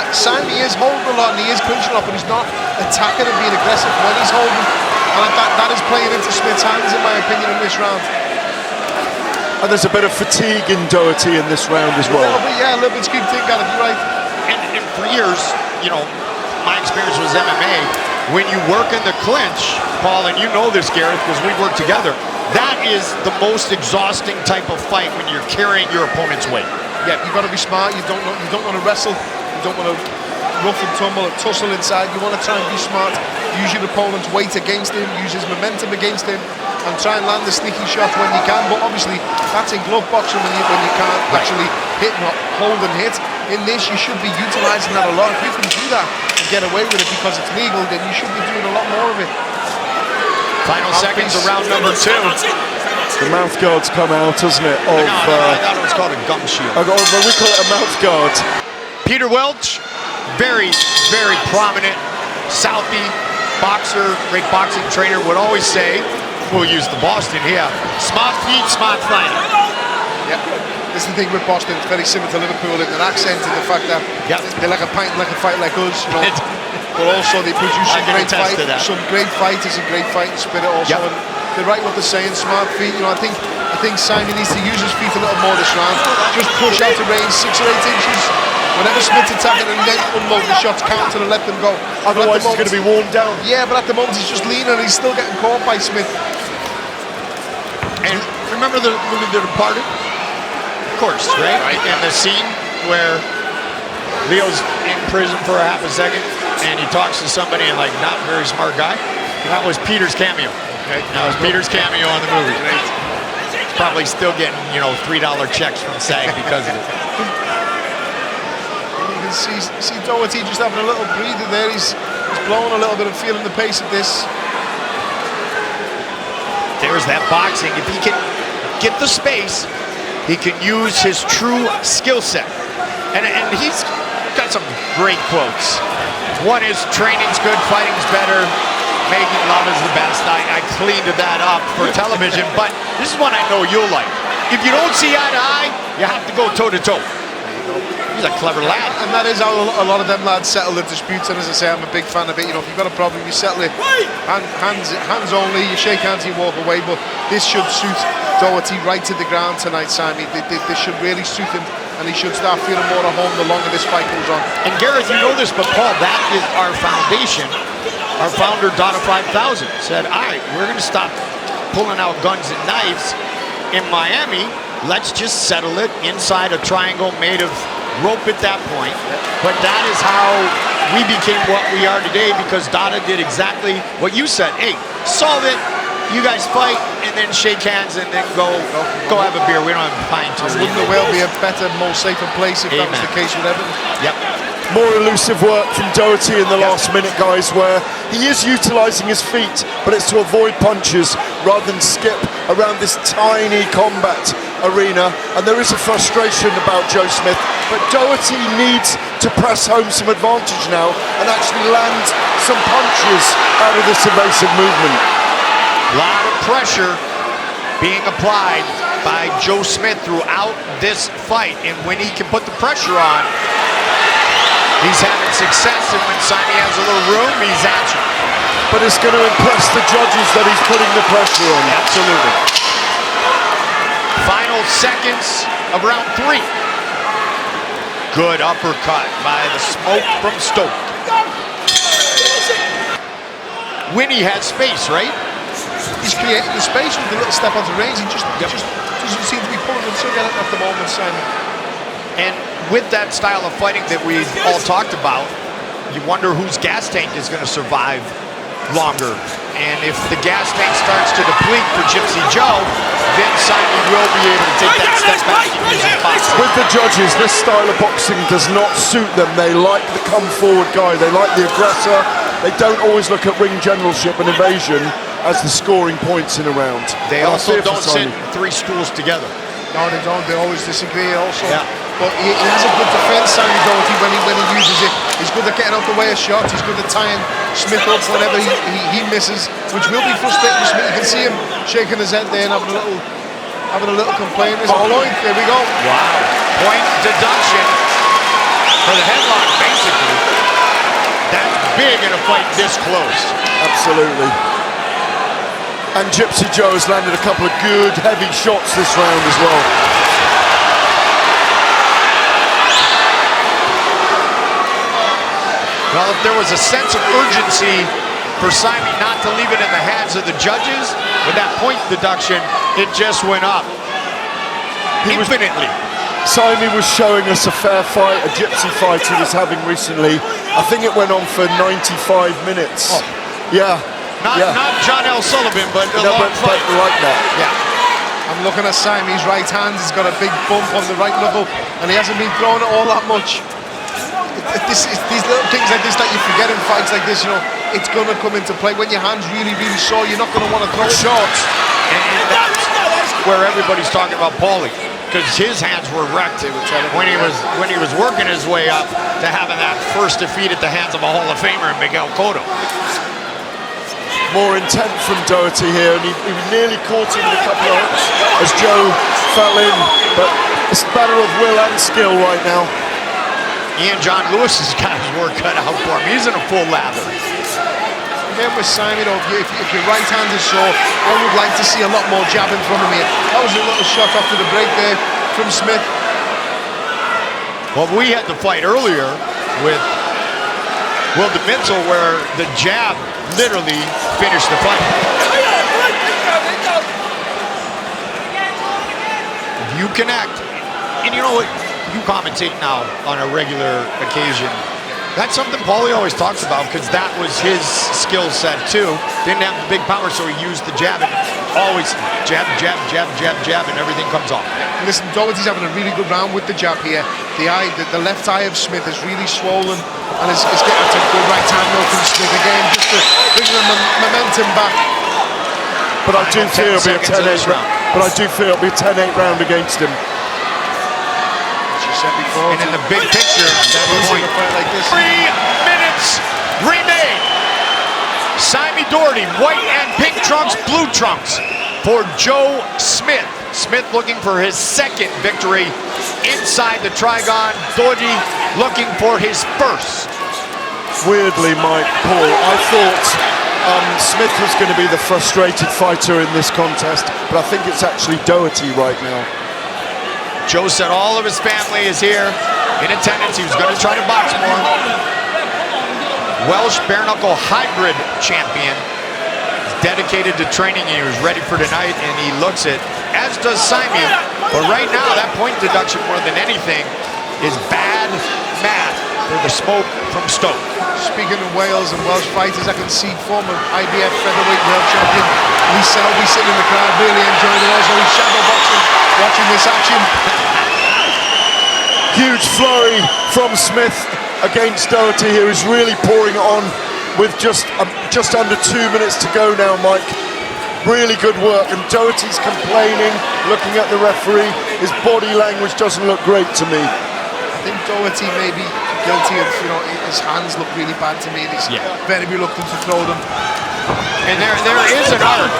Simey is holding a lot and he is clinching a lot, but he's not attacking and being aggressive when he's holding. And that is playing into Smith's hands, in my opinion, in this round. And there's a bit of fatigue in Doherty in this round as well. A little bit skeep think out of you, right? And for years, you know, my experience was MMA. When you work in the clinch, Paul, and you know this, Gareth, because we work together, that is the most exhausting type of fight when you're carrying your opponent's weight. Yeah, you've got to be smart. You don't want to wrestle. You don't want to rough and tumble and tussle inside. You want to try and be smart. Use your opponent's weight against him. Use his momentum against him, and try and land the sneaky shot when you can. But obviously, that's in glove boxing when you can't actually hit, not hold and hit. In this, you should be utilising that a lot. If you can do that and get away with it because it's legal, then you should be doing a lot more of it. Final seconds of round number 2. The mouth guard's come out, hasn't it? I thought it was called a gum shield. We call it a mouth guard. Peter Welch, very, very prominent Southie boxer, great boxing trainer, would always say, we'll use the Boston here, smart feet, smart fighting. Yeah. This is the thing with Boston, it's very similar to Liverpool in their accent and the fact that they like a pint, like a fight like us, you know. But also they produce some great fighters and great fighting spirit also. And they're right what they're saying, smart feet. You know, I think Simey needs to use his feet a little more this round. Just push out the range 6 or 8 inches. Whenever Smith's attacking and then unload the shots, counter and let them go. Otherwise he's going to be worn down. Yeah, but at the moment he's just leaning and he's still getting caught by Smith. And remember the movie The Departed? Of course, right? And the scene where Leo's in prison for a half a second and he talks to somebody and like not very smart guy. That was Peter's cameo. Okay. That was Peter's cameo on the movie. He's probably still getting, $3 checks from SAG because of it. See Doherty just having a little breather there. He's blowing a little bit and feeling the pace of this. There's that boxing. If he can get the space, he can use his true skill set. And he's got some great quotes. One is, training's good, fighting's better, making love is the best. I cleaned that up for television, but this is one I know you'll like. If you don't see eye to eye, you have to go toe-to-toe. He's a clever lad. And that is how a lot of them lads settle their disputes. And as I say, I'm a big fan of it. If you've got a problem, you settle it. Hands only, you shake hands, you walk away. But this should suit Doherty right to the ground tonight, Simey. This should really suit him. And he should start feeling more at home the longer this fight goes on. And Gareth, you know this, but Paul, that is our foundation. Our founder, Donna 5000, said, all right, we're going to stop pulling out guns and knives in Miami. Let's just settle it inside a triangle made of rope at that point. But that is how we became what we are today, because Dada did exactly what you said. Hey, solve it, you guys fight, and then shake hands and then go have a beer. We don't have time to. Wouldn't the world be a better, more safer place if that was the case with Everton? Yep. More elusive work from Doherty in the last minute, guys, where he is utilising his feet, but it's to avoid punches rather than skip around this tiny combat arena. And there is a frustration about Joe Smith, but Doherty needs to press home some advantage now and actually land some punches out of this evasive movement. A lot of pressure being applied by Joe Smith throughout this fight, and when he can put the pressure on, he's having success, and when Simey has a little room, he's at you. But it's going to impress the judges that he's putting the pressure on. Absolutely. Final seconds of round 3. Good uppercut by the Smoke from Stoke. Winnie has space, right? He's creating the space with the little step onto range. He just doesn't seem to be pulling the trigger at the moment, Simon. And with that style of fighting that we've all talked about, you wonder whose gas tank is going to survive longer. And if the gas tank starts to deplete for Gypsy Joe, then Simey will be able to take that step back and use his boxing. With the judges, this style of boxing does not suit them. They like the come-forward guy. They like the aggressor. They don't always look at ring generalship and evasion as the scoring points in a round. They also don't sit 3 stools together. No, they don't. They always disagree also. Yeah. But he has a good defense, Simey Doherty, when he uses it. He's good at getting out the way of shots. He's good at tying Smith up whenever he misses, which will be frustrating for Smith. You can see him shaking his head there and having a little complaint. There we go. Wow. Point deduction for the headlock, basically. That's big in a fight this close. Absolutely. And Gypsy Joe has landed a couple of good, heavy shots this round as well. Well, if there was a sense of urgency for Simey not to leave it in the hands of the judges, with that point deduction, it just went up infinitely. Simey was showing us a fair fight, a Gypsy fight he was having recently. I think it went on for 95 minutes. Oh. Yeah. Not John L. Sullivan, but a long fight. Like that. Yeah. I'm looking at Simey's right hand. He's got a big bump on the right knuckle, and he hasn't been throwing it all that much. These little things like this that you forget in fights like this, it's going to come into play. When your hand's really, really sore, you're not going to want to throw shots. And that's where everybody's talking about Paulie, because his hands were wrecked when he was working his way up to having that first defeat at the hands of a Hall of Famer, Miguel Cotto. More intent from Doherty here, and he nearly caught him with a couple of hooks as Joe fell in, but it's a matter of will and skill right now. Ian John Lewis has got his work cut out for him. He's in a full lather. Again with Simey, though, if your right hand is sore, I would like to see a lot more jabbing from him here. That was a little shot after the break there from Smith. Well, we had the fight earlier with Welterweight where the jab literally finished the fight. If you connect, and you know what, you commentate now on a regular occasion. That's something Paulie always talks about, because that was his skill set too. Didn't have the big power, so he used the jab, and always jab, jab, jab, jab, jab, and everything comes off. Listen, Doherty's having a really good round with the jab here. The left eye of Smith is really swollen, and it's getting to good right hand now from Smith again, just to bring the momentum back. But I do feel it'll be a 10-8 round. But I do feel it'll be a 10-8 round against him. Said before, and in the big picture, that point, like this. 3 minutes remain. Simey Doherty, white and pink trunks, blue trunks for Joe Smith. Smith looking for his second victory inside the Trigon. Doherty looking for his first. Weirdly, Mike, Paul, I thought Smith was going to be the frustrated fighter in this contest, but I think it's actually Doherty right now. Joe said all of his family is here in attendance. He was going to try to box more. Welsh bare knuckle hybrid champion. He's dedicated to training, and he was ready for tonight, and he looks it, as does Simey. But right now, that point deduction more than anything is bad math for the smoke from Stoke. Speaking of Wales and Welsh fighters, I can see former IBF featherweight world champion Lee Selby sitting in the crowd, really enjoying it. Also, he's shadow boxing, watching this action. Huge flurry from Smith against Doherty here. He's really pouring it on with just under 2 minutes to go now, Mike. Really good work, and Doherty's complaining, looking at the referee. His body language doesn't look great to me. I think Doherty may be guilty of, his hands look really bad to me. He's very reluctant to throw them. And there is an art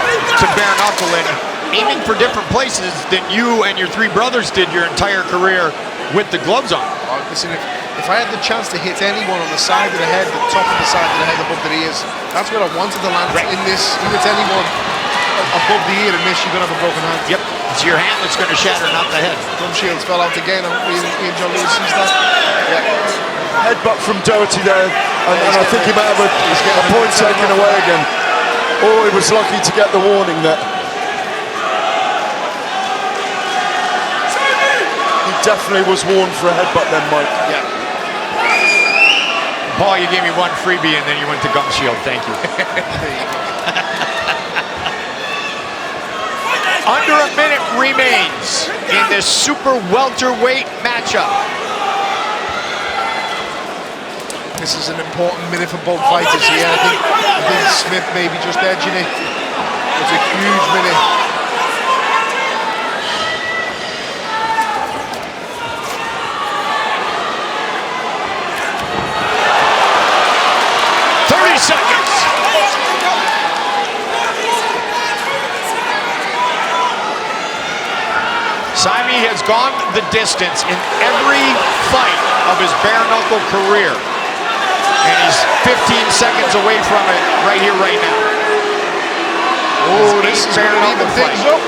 to bare knuckle, and aiming for different places than you and your 3 brothers did your entire career with the gloves on. Listen, if I had the chance to hit anyone on the side of the head, the top of the side of the head, above the ears, that's where I wanted to land. Right. In this, you hit anyone above the ear and miss, you're going to have a broken hand. Yep, it's your hand that's going to shatter, not the head. Gum shields fell out again. I hope Ian John Lewis sees that. Yeah. Headbutt from Doherty there, and I think he might have a point taken away again. Oh, he was lucky to get the warning there. He definitely was warned for a headbutt then, Mike. Yeah. Paul, you gave me one freebie and then you went to gum shield. Thank you. Under a minute remains in this super welterweight matchup. This is an important minute for both fighters here. I think Smith may be just edging it. It's a huge minute. Seconds. Simey has gone the distance in every fight of his bare knuckle career, and he's 15 seconds away from it right here, right now. Oh, this is bare knuckle things up.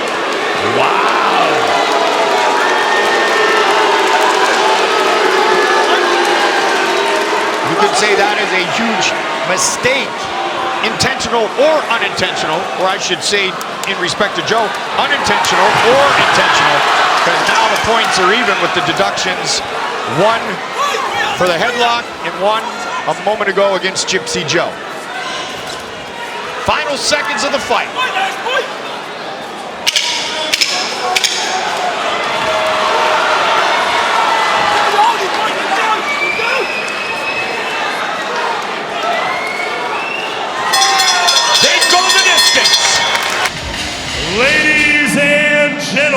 Wow. You could say that is a huge mistake, intentional or unintentional, or I should say, in respect to Joe, unintentional or intentional, because now the points are even with the deductions. One for the headlock and one a moment ago against Gypsy Joe. Final seconds of the fight.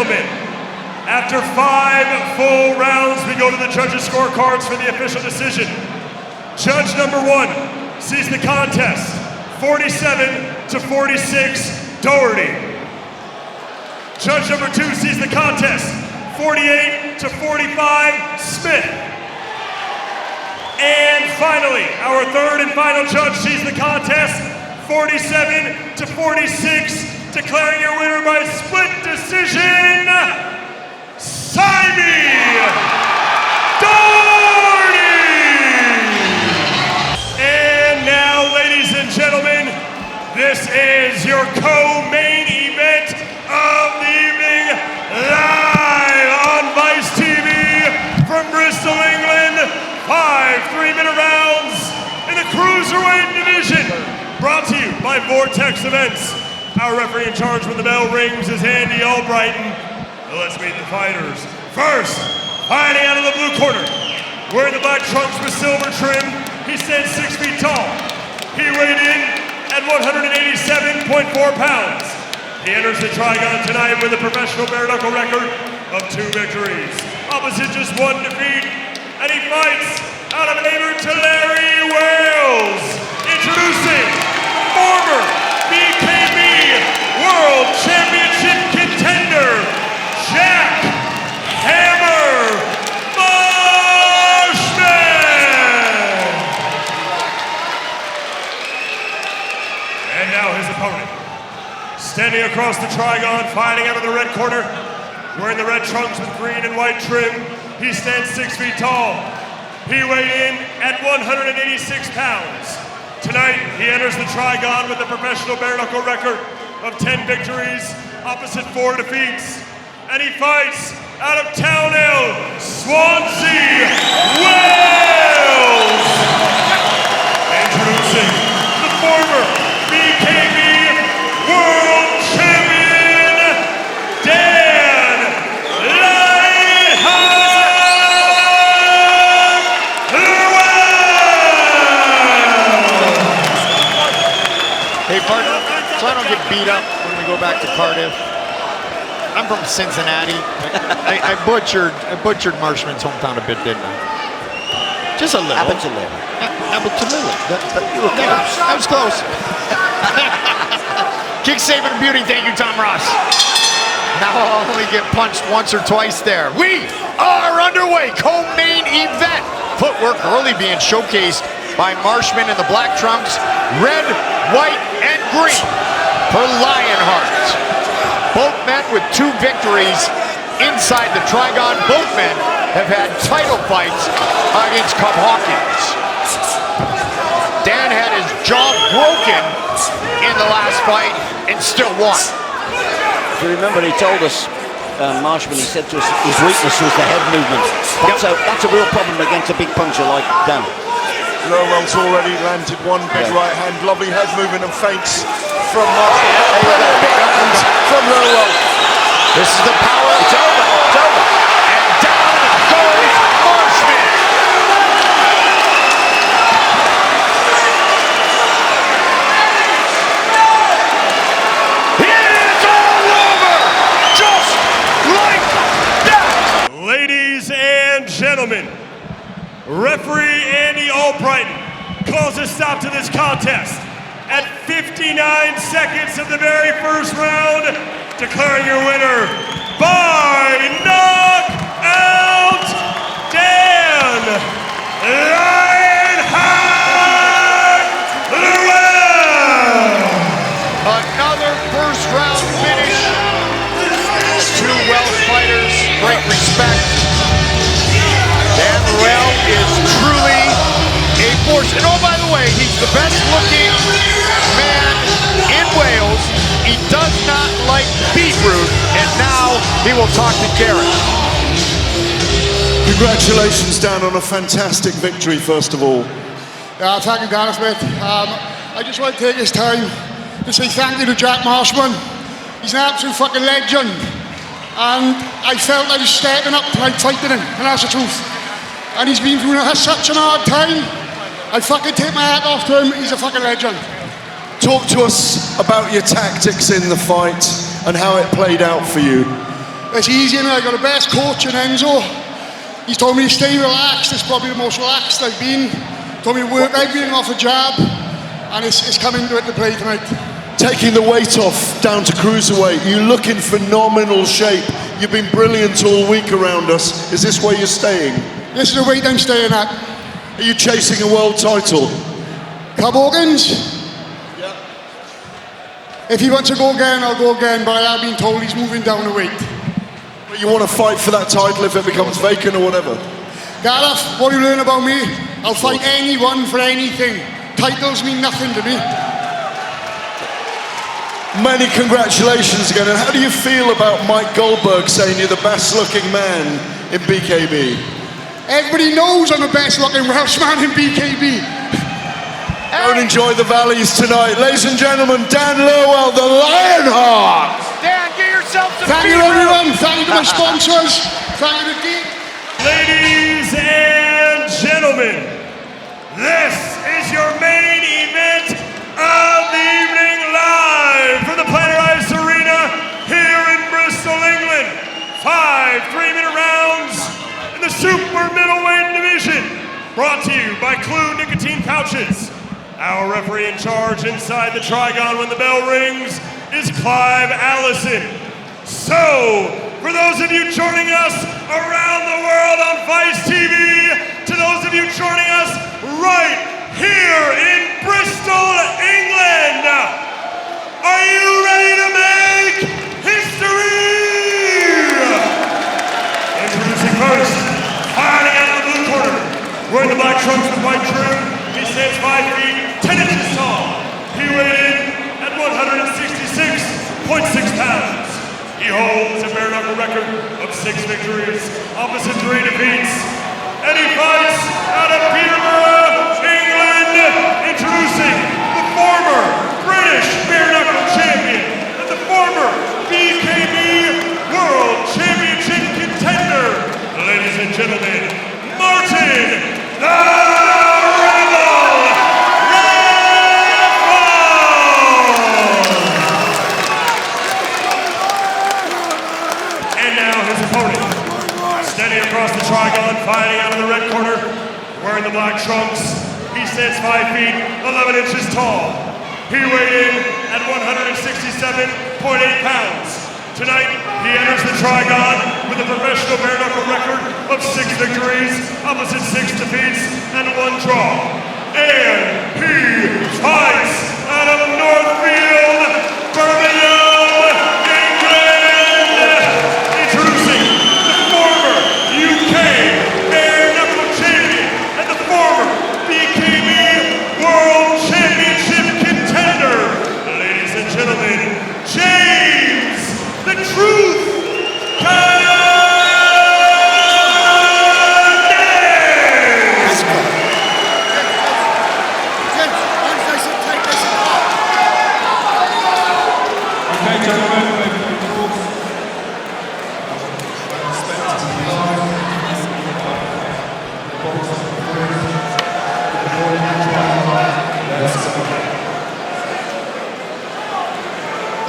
gentlemen, after 5 full rounds, we go to the judges' scorecards for the official decision. Judge number 1 sees the contest 47-46, Doherty. Judge number 2 sees the contest 48-45, Smith. And finally, our third and final judge sees the contest 47-46, declaring your winner by split decision, Simey Doherty! And now, ladies and gentlemen, this is your co-main event of the evening, live on Vice TV from Bristol, England. 5 3-minute rounds in the Cruiserweight division, brought to you by Vortex Events. Our referee in charge when the bell rings is Andy Albrighton. Let's meet the fighters. First, fighting out of the blue corner, wearing the black trunks with silver trim, he stands 6 feet tall. He weighed in at 187.4 pounds. He enters the Trigon tonight with a professional bare-knuckle record of 2 victories, opposite just 1 defeat, and he fights out of Wales. Introducing former BKB World Championship contender, Jack Marshman. And now his opponent, standing across the Trigon, fighting out of the red corner, wearing the red trunks with green and white trim, he stands 6 feet tall. He weighed in at 186 pounds. Tonight, he enters the Trigon with a professional bare-knuckle record of 10 victories, opposite 4 defeats. And he fights out of Townell, Swansea, Wales. Introducing the former BKB World Champion, Dan Lerwell. Hey, partner, so I don't get beat up when we go back to Cardiff. I'm from Cincinnati. I butchered Marshman's hometown a bit, didn't I? Just a little. Abertillery. Abertillery. That was close. Kick saving beauty. Thank you, Tom Ross. Now I'll only get punched once or twice there. We are underway. Co-main event. Footwork early being showcased by Marshman in the black trunks, red, white, and green for Lionheart. Both men with 2 victories inside the Trigon. Both men have had title fights against Cub Hawkins. Dan had his jaw broken in the last fight and still won. If you remember, he told us, Marshman, he said to us, his weakness was the head movement. That's a real problem against a big puncher like Dan. Lerwell's already landed 1 big right hand. Lovely head movement and feints from Marshman. Big hands from Lerwell. This is the power. It's over. It's over. And down goes Marshman. It's all over. Just like that. Ladies and gentlemen, referee Andy Albrighton calls a stop to this contest at 59 seconds of the very first round, declaring your winner by knockout, Dan Lerwell. Another first round finish. 2 Welsh fighters, great respect. Dan Lerwell is truly a force. And oh, by the way, he's the best looking man in Wales. He does not like beetroot, and now he will talk to Garrett. Congratulations, Dan, on a fantastic victory, first of all. Thank you, Gareth, mate. I just want to take this time to say thank you to Jack Marshman. He's an absolute fucking legend. And I felt I was stepping up tonight fighting him, and that's the truth. And he's been through such an hard time. I fucking take my hat off to him. He's a fucking legend. Talk to us about your tactics in the fight and how it played out for you. It's easy, and I got the best coach in Enzo. He's told me to stay relaxed. It's probably the most relaxed I've been. Told me to work everything off a jab, and it's coming to it to play tonight. Taking the weight off down to cruiserweight, you look in phenomenal shape. You've been brilliant all week around us. Is this where you're staying? This is the weight I'm staying at. Are you chasing a world title? Club Hawkins? Yeah. If he wants to go again, I'll go again, but I have been told he's moving down the weight. But you want to fight for that title if it becomes vacant or whatever? Gareth, what do you learn about me? I'll fight anyone for anything. Titles mean nothing to me. Many congratulations again. And how do you feel about Mike Goldberg saying you're the best looking man in BKB? Everybody knows I'm the best looking Welsh man in BKB. Go and enjoy the valleys tonight. Ladies and gentlemen, Dan Lerwell, the Lionheart. Dan, get yourself some Thank you, everyone. Thank you to my sponsors. Thank you to Dean. Ladies and gentlemen, this is your main event of the evening, live from the Planet Ice Arena here in Bristol, England. 5 3-minute rounds in the Super Middleweight division, brought to you by Clue Nicotine Pouches. Our referee in charge inside the Trigon when the bell rings is Clive Allison. So, for those of you joining us around the world on Vice TV, to those of you joining us right here in Bristol, England, are you ready to make history? Introducing first, fighting out of the blue corner, wearing the black trunks with white trim, he stands 5 feet 10 inches tall. He weighed in at 166.6 pounds. He holds a bare knuckle record of 6 victories, opposite 3 defeats, and he fights out of Peterborough, England. Introducing the former British bare knuckle champion and the former BKB World Championship contender, ladies and gentlemen, Martin the Rebel Reffell. And now his opponent, standing across the Trigon, fighting out of the red corner, wearing the black trunks. He stands 5 feet 11 inches tall. He weighed in at 167.8 pounds. Tonight, he enters the Trigon with a professional bare knuckle record of 6 victories, opposite 6 defeats, and 1 draw. And he fights out of Northfield, Birmingham, England. Introducing the former UK bare knuckle champion and the former BKB World Championship contender, ladies and gentlemen, James the Truth Connelly. Okay, gentlemen.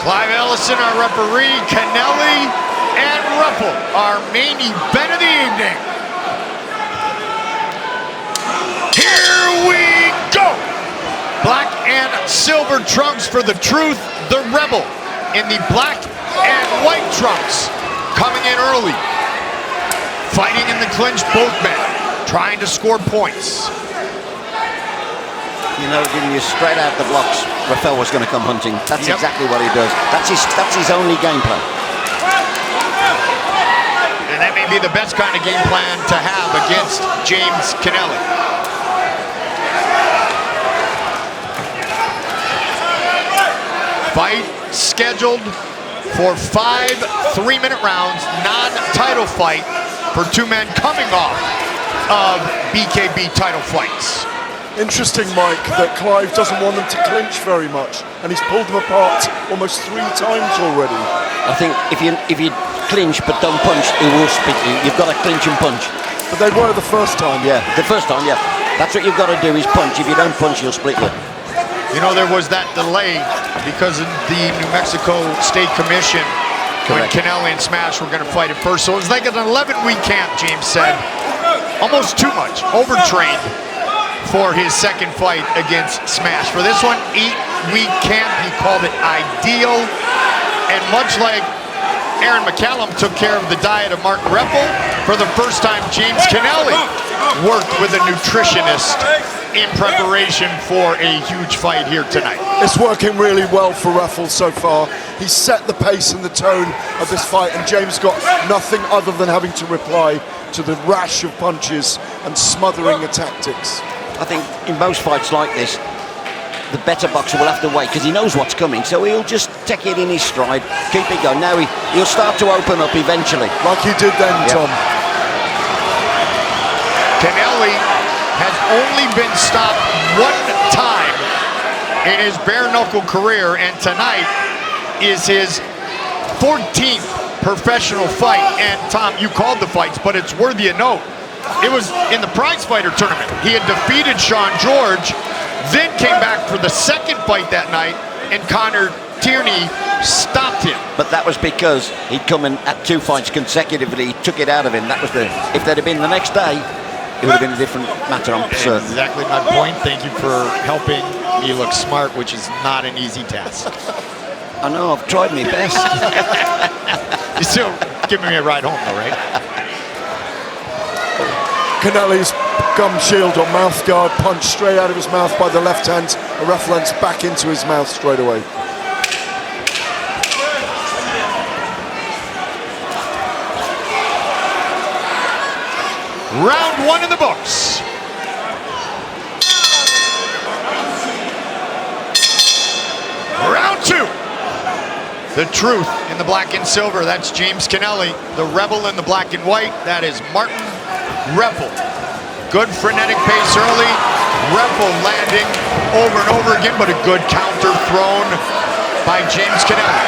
Clive Allison, our referee, Connelly, and Reffell, our main event of the evening. Here we go! Black and silver trunks for the Truth, the Rebel, in the black and white trunks, coming in early. Fighting in the clinch, both men, trying to score points. You know, giving you straight out the blocks, Reffell was going to come hunting. That's exactly what he does. That's his only game plan. And that may be the best kind of game plan to have against James Connelly. Fight scheduled for 5 3-minute rounds, non-title fight for 2 men coming off of BKB title fights. Interesting, Mike, that Clive doesn't want them to clinch very much, and he's pulled them apart almost 3 times already. I think if you clinch but don't punch, it will split you. You've got to clinch and punch. But they were the first time. Yeah, the first time, yeah. That's what you've got to do is punch. If you don't punch, he'll split you. You know, there was that delay because of the New Mexico State Commission when Connelly and Smash were going to fight at first. So it was like an 11-week camp, James said. Almost too much. Overtrained for his second fight against Smash. For this one, 8-week camp. He called it ideal. And much like Aaron McCallum took care of the diet of Martin Reffell, for the first time, James Connelly worked with a nutritionist in preparation for a huge fight here tonight. It's working really well for Reffell so far. He set the pace and the tone of this fight, and James got nothing other than having to reply to the rash of punches and smothering the tactics. I think in most fights like this, the better boxer will have to wait because he knows what's coming, so he'll just take it in his stride, keep it going. Now he'll start to open up eventually. Like he did then, Tom. Connelly has only been stopped one time in his bare-knuckle career, and tonight is his 14th professional fight. And Tom, you called the fights, but it's worthy of note. It was in the prize fighter tournament. He had defeated Sean George, then came back for the second fight that night, and Connor Tierney stopped him. But that was because he'd come in at 2 fights consecutively. He took it out of him. That was if they'd have been the next day, it would have been a different matter, I'm certain. Exactly my point. Thank you for helping me look smart, which is not an easy task. I know, I've tried my best. You're still giving me a ride home though, right? Connelly's gum shield or mouth guard punch straight out of his mouth by the left hand. A Reffell lands back into his mouth straight away. Round one in the books. Round two. The truth in the black and silver, that's James Connelly. The rebel in the black and white, that is Martin Reffell. Good frenetic pace early. Reffell landing over and over again, but a good counter thrown by James Connelly.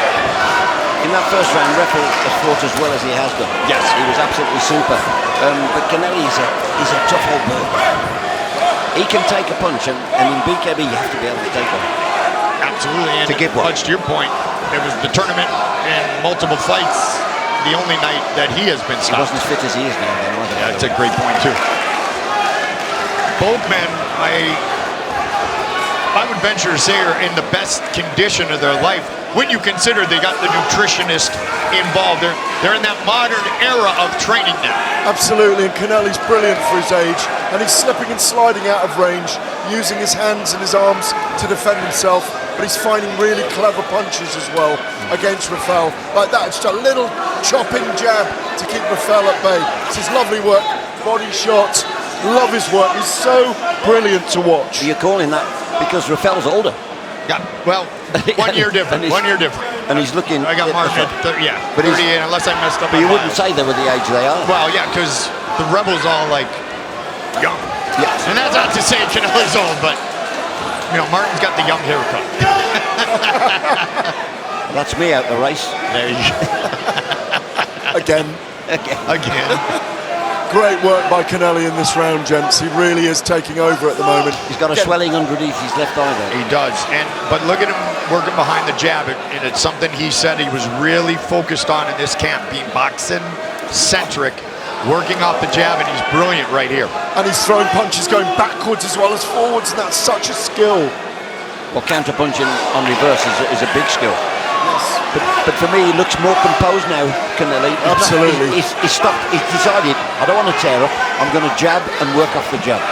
In that first round, Reffell has fought as well as he has done. Yes. He was absolutely super. But Connelly is a tough old bird. He can take a punch, and in BKB you have to be able to take one. Absolutely, and to give one. Much to your point, it was the tournament and multiple fights, the only night that he has been stopped. He wasn't as fit as he is now. Then, yeah, that's a great point too. Both men, I would venture to say, are in the best condition of their life when you consider they got the nutritionist involved. They're in that modern era of training now. Absolutely, and Connelly's brilliant for his age, and he's slipping and sliding out of range, using his hands and his arms to defend himself, but he's finding really clever punches as well against Reffell. Like that, just a little chopping jab to keep Reffell at bay. This is lovely work, body shots, love his work. He's so brilliant to watch. You're calling that because Reffell's older. Yeah, well, 1 year different, 1 year different. And he's looking... I got Martin at 38, unless I messed up. But you wouldn't say they were the age they are. Well, yeah, because the Rebel's all, like, young. Yes. And that's not to say Connelly's old, but, you know, Martin's got the young haircut. That's me out the race. There you go. Again. Great work by Connelly in this round, gents. He really is taking over at the moment. He's got a swelling underneath his left eye there. He does. But look at him working behind the jab. And it's something he said he was really focused on in this camp, being boxing-centric, working off the jab, and he's brilliant right here. And he's throwing punches going backwards as well as forwards, and that's such a skill. Well, counter-punching on reverse is a big skill. Yes. But for me, he looks more composed now, Connelly. Absolutely. He's stopped. He's decided, I don't want to tear up. I'm going to jab and work off the jab.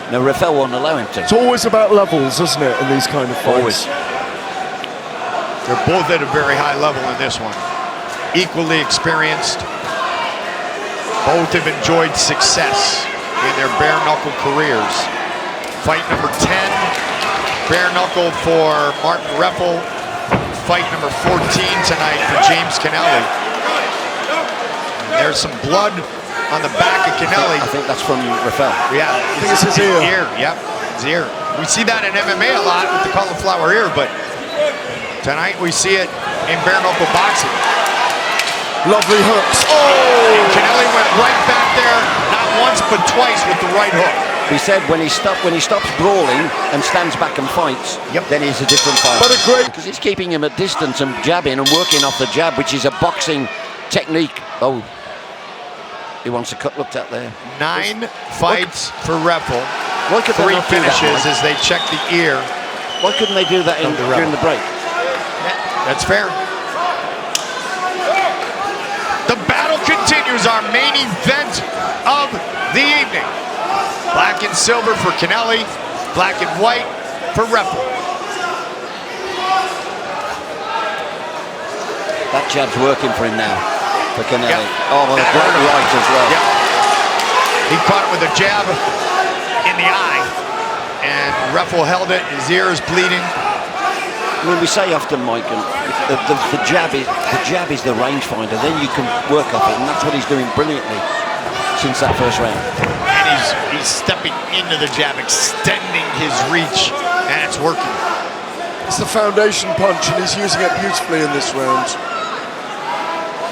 Now, Reffell won't allow him to. It's always about levels, isn't it, in these kind of fights? Always. They're both at a very high level in this one. Equally experienced. Both have enjoyed success in their bare-knuckle careers. Fight number 10, bare-knuckle for Martin Reffell. Fight number 14 tonight for James Connelly. There's some blood on the back of Connelly. I think that's from Reffell. Yeah, I think it's his ear. Yep, his ear. We see that in MMA a lot with the cauliflower ear, but tonight we see it in bare-knuckle boxing. Lovely hooks. And Connelly went right back there, not once but twice with the right hook. We said when he stops brawling and stands back and fights, then he's a different fighter. But a great, because he's keeping him at distance and jabbing and working off the jab, which is a boxing technique. Oh, he wants a cut looked at there. 9 fights for Reffell. Why could 3 they not do that, finishes Mike? as they check the ear. Why couldn't they do that during the break? That's fair. The battle continues, our main event of the evening. Black and silver for Connelly, black and white for Reffell. That jab's working for him now, for Connelly. Yep. Oh, well, a great right as well. Yep. He caught it with a jab in the eye, and Reffell held it. His ear is bleeding. I mean, we say often, Mike, and the jab is the rangefinder. Then you can work off it, and that's what he's doing brilliantly since that first round. And he's stepping into the jab, extending his reach, and it's working. it's the foundation punch, and he's using it beautifully in this round.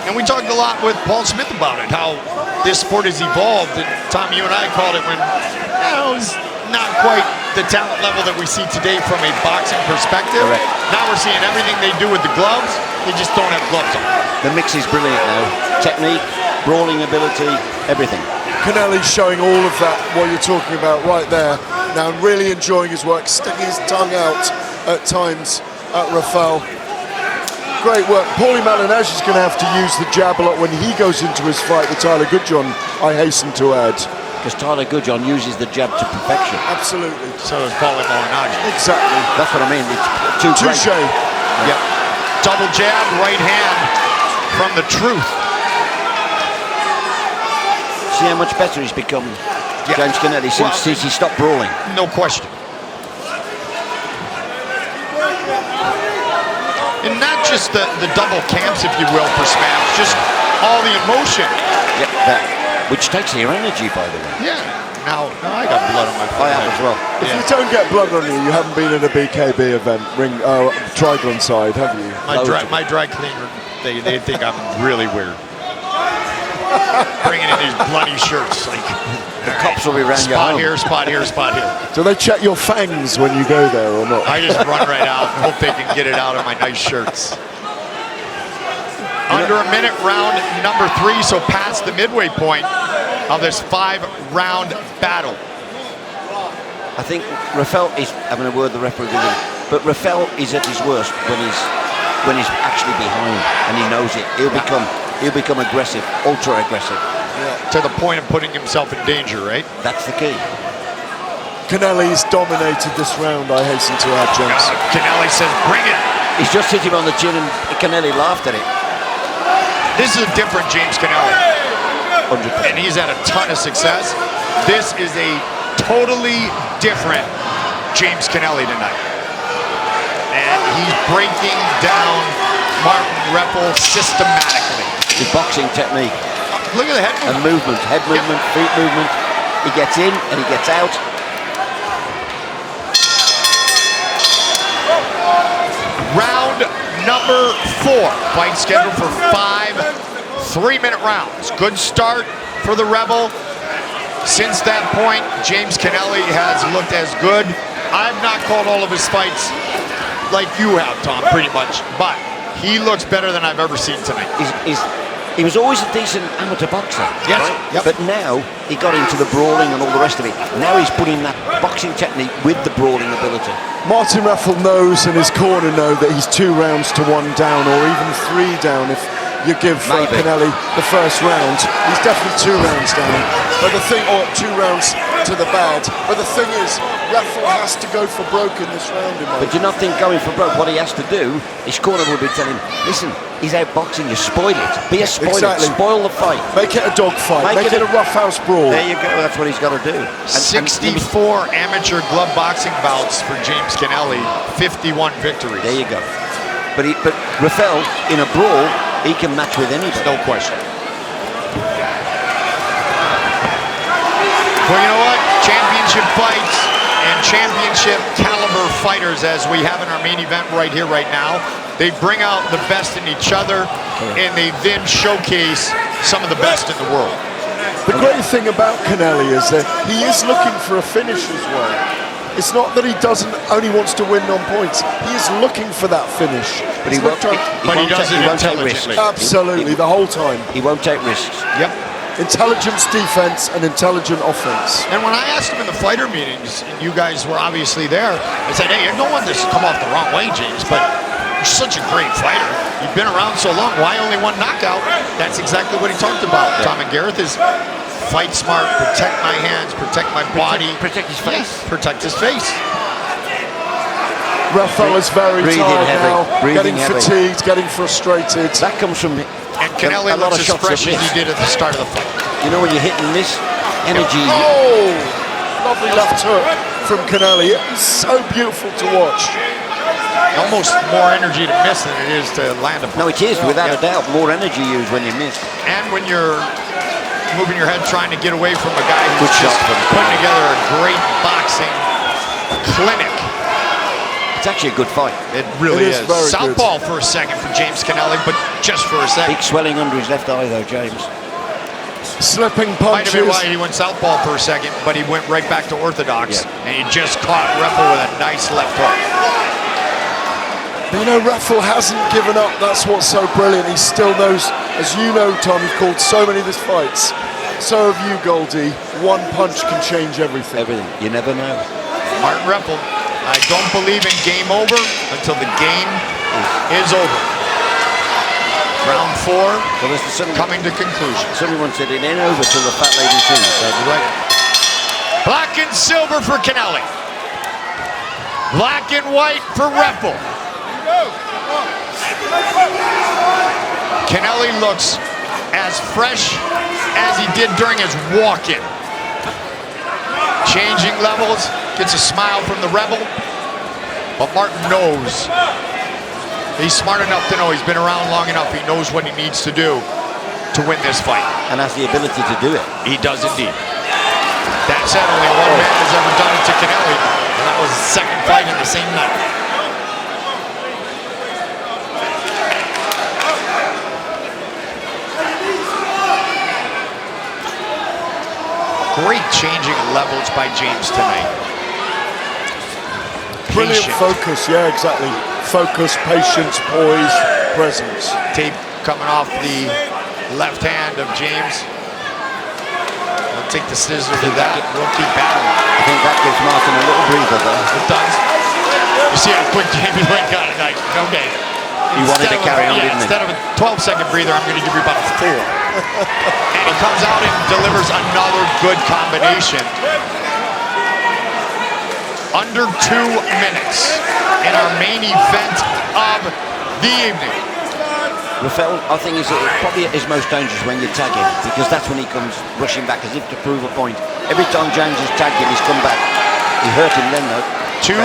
And we talked a lot with Paul Smith about it, how this sport has evolved. And Tom, you and I called it when it was not quite the talent level that we see today from a boxing perspective. Correct. Now we're seeing everything they do with the gloves. They just don't have gloves on. The mix is brilliant now. Technique, brawling ability, everything. Connelly's showing all of that, what you're talking about right there. Now really enjoying his work, sticking his tongue out at times at Reffell. Great work. Paulie Malignaggi is going to have to use the jab a lot when he goes into his fight with Tyler Goodjohn, I hasten to add. Because Tyler Goodjohn uses the jab to perfection. Absolutely. So does Paulie Malignaggi. Exactly. That's what I mean. It's too great. Touche. Yep. Double jab, right hand from the truth. See how much better he's become, James Connelly, since he stopped brawling. No question. And not just the double camps, if you will, for Smash, just all the emotion. Yeah, that, which takes your energy, by the way. Yeah. Now I got blood on my foot. I have as well. If you don't get blood on you haven't been at a BKB event, Trigon side, have you? My dry cleaner, they think I'm really weird. Bringing in these bloody shirts, like the cops will be around your home. Spot here, spot here, spot here. Do they check your fangs when you go there or not? I just run right out and hope they can get it out of my nice shirts. Under a minute, round number 3, so past the midway point of this 5-round battle. I think Reffell is having a word with the referee, but Reffell is at his worst when he's actually behind and he knows it. He'll become aggressive, ultra aggressive. Yeah. To the point of putting himself in danger, right? That's the key. Connelly's dominated this round, I hasten to add, James. Connelly says, bring it. He's just hit him on the chin and Connelly laughed at it. This is a different James Connelly. 100%. And he's had a ton of success. This is a totally different James Connelly tonight. And he's breaking down Martin Reffell systematically. The boxing technique. Look at the head movement. And movement, head movement, feet movement. He gets in and he gets out. Round number 4. Fight scheduled for 5 3-minute rounds. Good start for the Rebel. Since that point, James Connelly has looked as good. I've not called all of his fights like you have, Tom, pretty much. But he looks better than I've ever seen tonight. He was always a decent amateur boxer. Yes. Right? Yep. But now he got into the brawling and all the rest of it. Now he's putting that boxing technique with the brawling ability. Martin Reffell knows and his corner know that he's 2 rounds to 1 down, or even 3 down if you give Connelly the first round. He's definitely 2 rounds down. But the thing, or 2 rounds to the bad. But the thing is, Reffell has to go for broke in this round, in my But do you not think going for broke, what he has to do, his corner will be telling him, listen, he's outboxing you, spoil it. Be a spoiler, Exactly. spoil the fight. Make it a dog fight, make it a roughhouse brawl. There you go, that's what he's got to do. 64 amateur glove boxing bouts for James Connelly, 51 victories. There you go. But Reffell, in a brawl, he can match with anybody. No question. Well, you know what? Championship fights and championship caliber fighters, as we have in our main event right here, right now. They bring out the best in each other, and they then showcase some of the best in the world. The great thing about Connelly is that he is looking for a finish as well. It's not that he only wants to win on points. He is looking for that finish. But he won't take risks. Absolutely, the whole time. He won't take risks. Yep. Intelligence defense and intelligent offense. And when I asked him in the fighter meetings, and you guys were obviously there, I said, hey, I don't want this to come off the wrong way, James, but you're such a great fighter. You've been around so long. Why only one knockout? That's exactly what he talked about. Yeah. Tom and Gareth is fight smart, protect my hands, protect my body. Protect his face. Yes, protect his face. Reffell is very tired now, getting heavy. fatigued, getting frustrated. That comes from and Connelly looks as fresh as he did at the start of the fight. You know when you're hitting this energy. Oh, lovely left hook from Connelly. It's so beautiful to watch. Almost more energy to miss than it is to land a punch. No, it is, without a doubt. More energy used when you miss. And when you're moving your head trying to get away from a guy who's just putting together a great boxing clinic. It's actually a good fight. It really is. Very Southpaw for a second for James Connelly, but just for a second. Big swelling under his left eye though, James. Slipping Might punches. have been why he went southpaw for a second, but he went right back to orthodox. Yeah. And he just caught Reffell with a nice left hook. You know, Reffell hasn't given up. That's what's so brilliant. He still knows, as you know, Tom, you've called so many of these fights. So have you, Goldie. One punch can change everything. Everything. You never know. Martin Reffell, I don't believe in game over until the game is over. Round 4, coming to conclusion. Someone said it ain't over till the fat lady sings. That's right. Black and silver for Connelly. Black and white for Reffell. Connelly looks as fresh as he did during his walk-in. Changing levels, gets a smile from the Rebel, but Martin knows. He's smart enough to know, he's been around long enough, he knows what he needs to do to win this fight. And has the ability to do it. He does indeed. That said, only one man has ever done it to Connelly, and that was his second fight in the same night. Great changing of levels by James tonight. Brilliant focus, yeah, exactly. Focus, patience, poise, presence. Tape coming off the left hand of James. We'll take the scissors to that. We'll keep battling. I think that gives Martin a little breather there. It does. You see how quick James went, got it. Like, okay. He wanted to carry on, didn't he? Instead of a 12-second breather, I'm going to give you about a 4. And he comes out and delivers another good combination. Under 2 minutes in our main event of the evening. Reffell, I think, is probably at his most dangerous when you tag him, because that's when he comes rushing back as if to prove a point. Every time James has tagged him, he's come back. He hurt him then, though. 2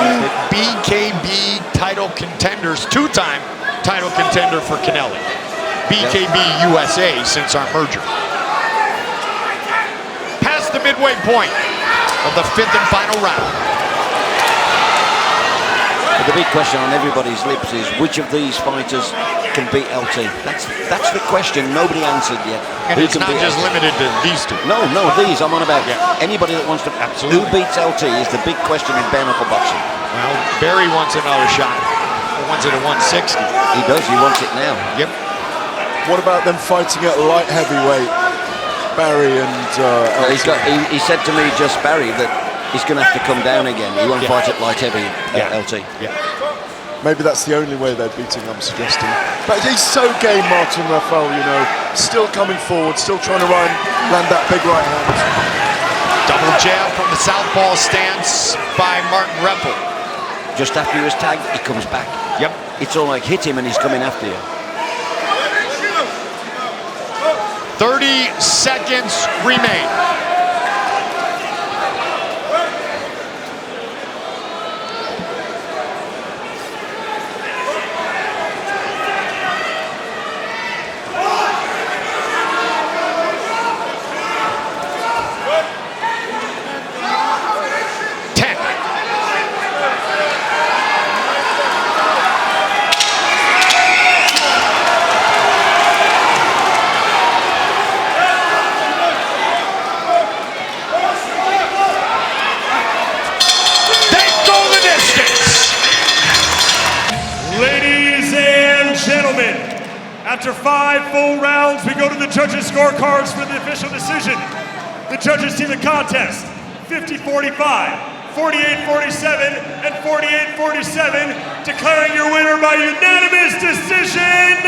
BKB title contenders, 2-time title contender for Connelly. BKB USA since our merger. Past the midway point of the 5th and final round. But the big question on everybody's lips is which of these fighters can beat LT? That's the question nobody answered yet. And it's not just limited to these two. No, these I'm on about. Yeah. Anybody that wants to. Absolutely. Who beats LT is the big question in bare knuckle boxing. Well, Barry wants another shot. He wants it at 160. He does. He wants it now. Yep. What about them fighting at light heavyweight? Barry and he said to me, just Barry, that he's going to have to come down again. He won't fight at light heavy LT. Yeah. Maybe that's the only way they're beating, I'm suggesting. But he's so game, Martin Reffell, you know. Still coming forward, still trying to land that big right hand. Double jab from the southpaw stance by Martin Reffell. Just after he was tagged, he comes back. Yep. It's all like hit him and he's coming after you. 30 seconds remain. After 5 full rounds, we go to the judges' scorecards for the official decision. The judges see the contest 50-45, 48-47, and 48-47, declaring your winner by unanimous decision,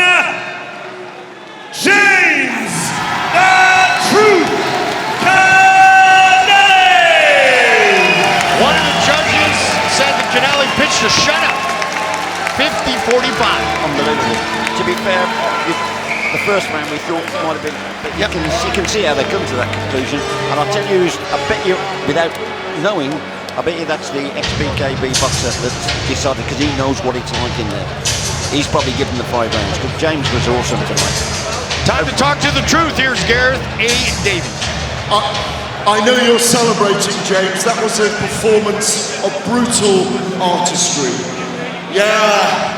James the Truth Connelly! One of the judges said that Connelly pitched a shutout. 50-45. Unbelievable. To be fair, the first round we thought might have been, but you can see how they come to that conclusion. And I'll tell you, I bet you, without knowing, I bet you that's the ex-BKB boxer that's decided, because he knows what it's like in there. He's probably given the 5 rounds, because James was awesome tonight. Time to talk to the truth. Here's Gareth A. Davies. I know you're celebrating, James. That was a performance of brutal artistry. Yeah,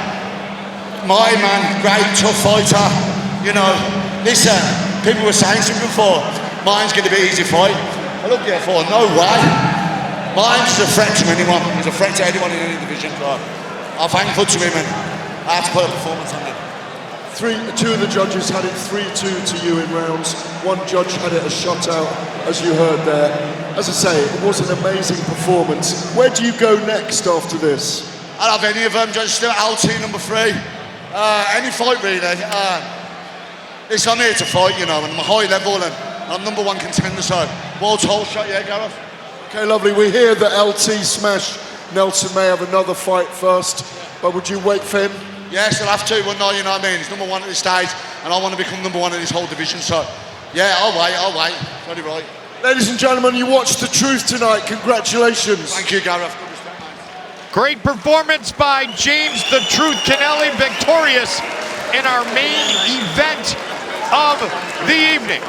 my man, great tough fighter. You know, listen, people were saying something before, mine's going to be easy fight. I looked there for, no way. Mine's a threat to anyone. He's a threat to anyone in any division. So I'm thankful to him and I had to put a performance on him. 2 of the judges had it 3-2 to you in rounds. 1 judge had it a shutout, as you heard there. As I say, it was an amazing performance. Where do you go next after this? I'll have any of them, just still LT number 3. Any fight really. Listen, I'm here to fight, you know, and I'm a high level and I'm number 1 contender, so world's whole shot, yeah, Gareth? Okay, lovely. We hear that LT smash Nelson may have another fight first, but would you wait for him? Yes, I'll have to, wouldn't I, you know what I mean? He's number 1 at this stage, and I want to become number 1 in this whole division, so yeah, I'll wait. Very right. Ladies and gentlemen, you watched The Truth tonight. Congratulations. Thank you, Gareth. Great performance by James the Truth Connelly, victorious in our main event of the evening.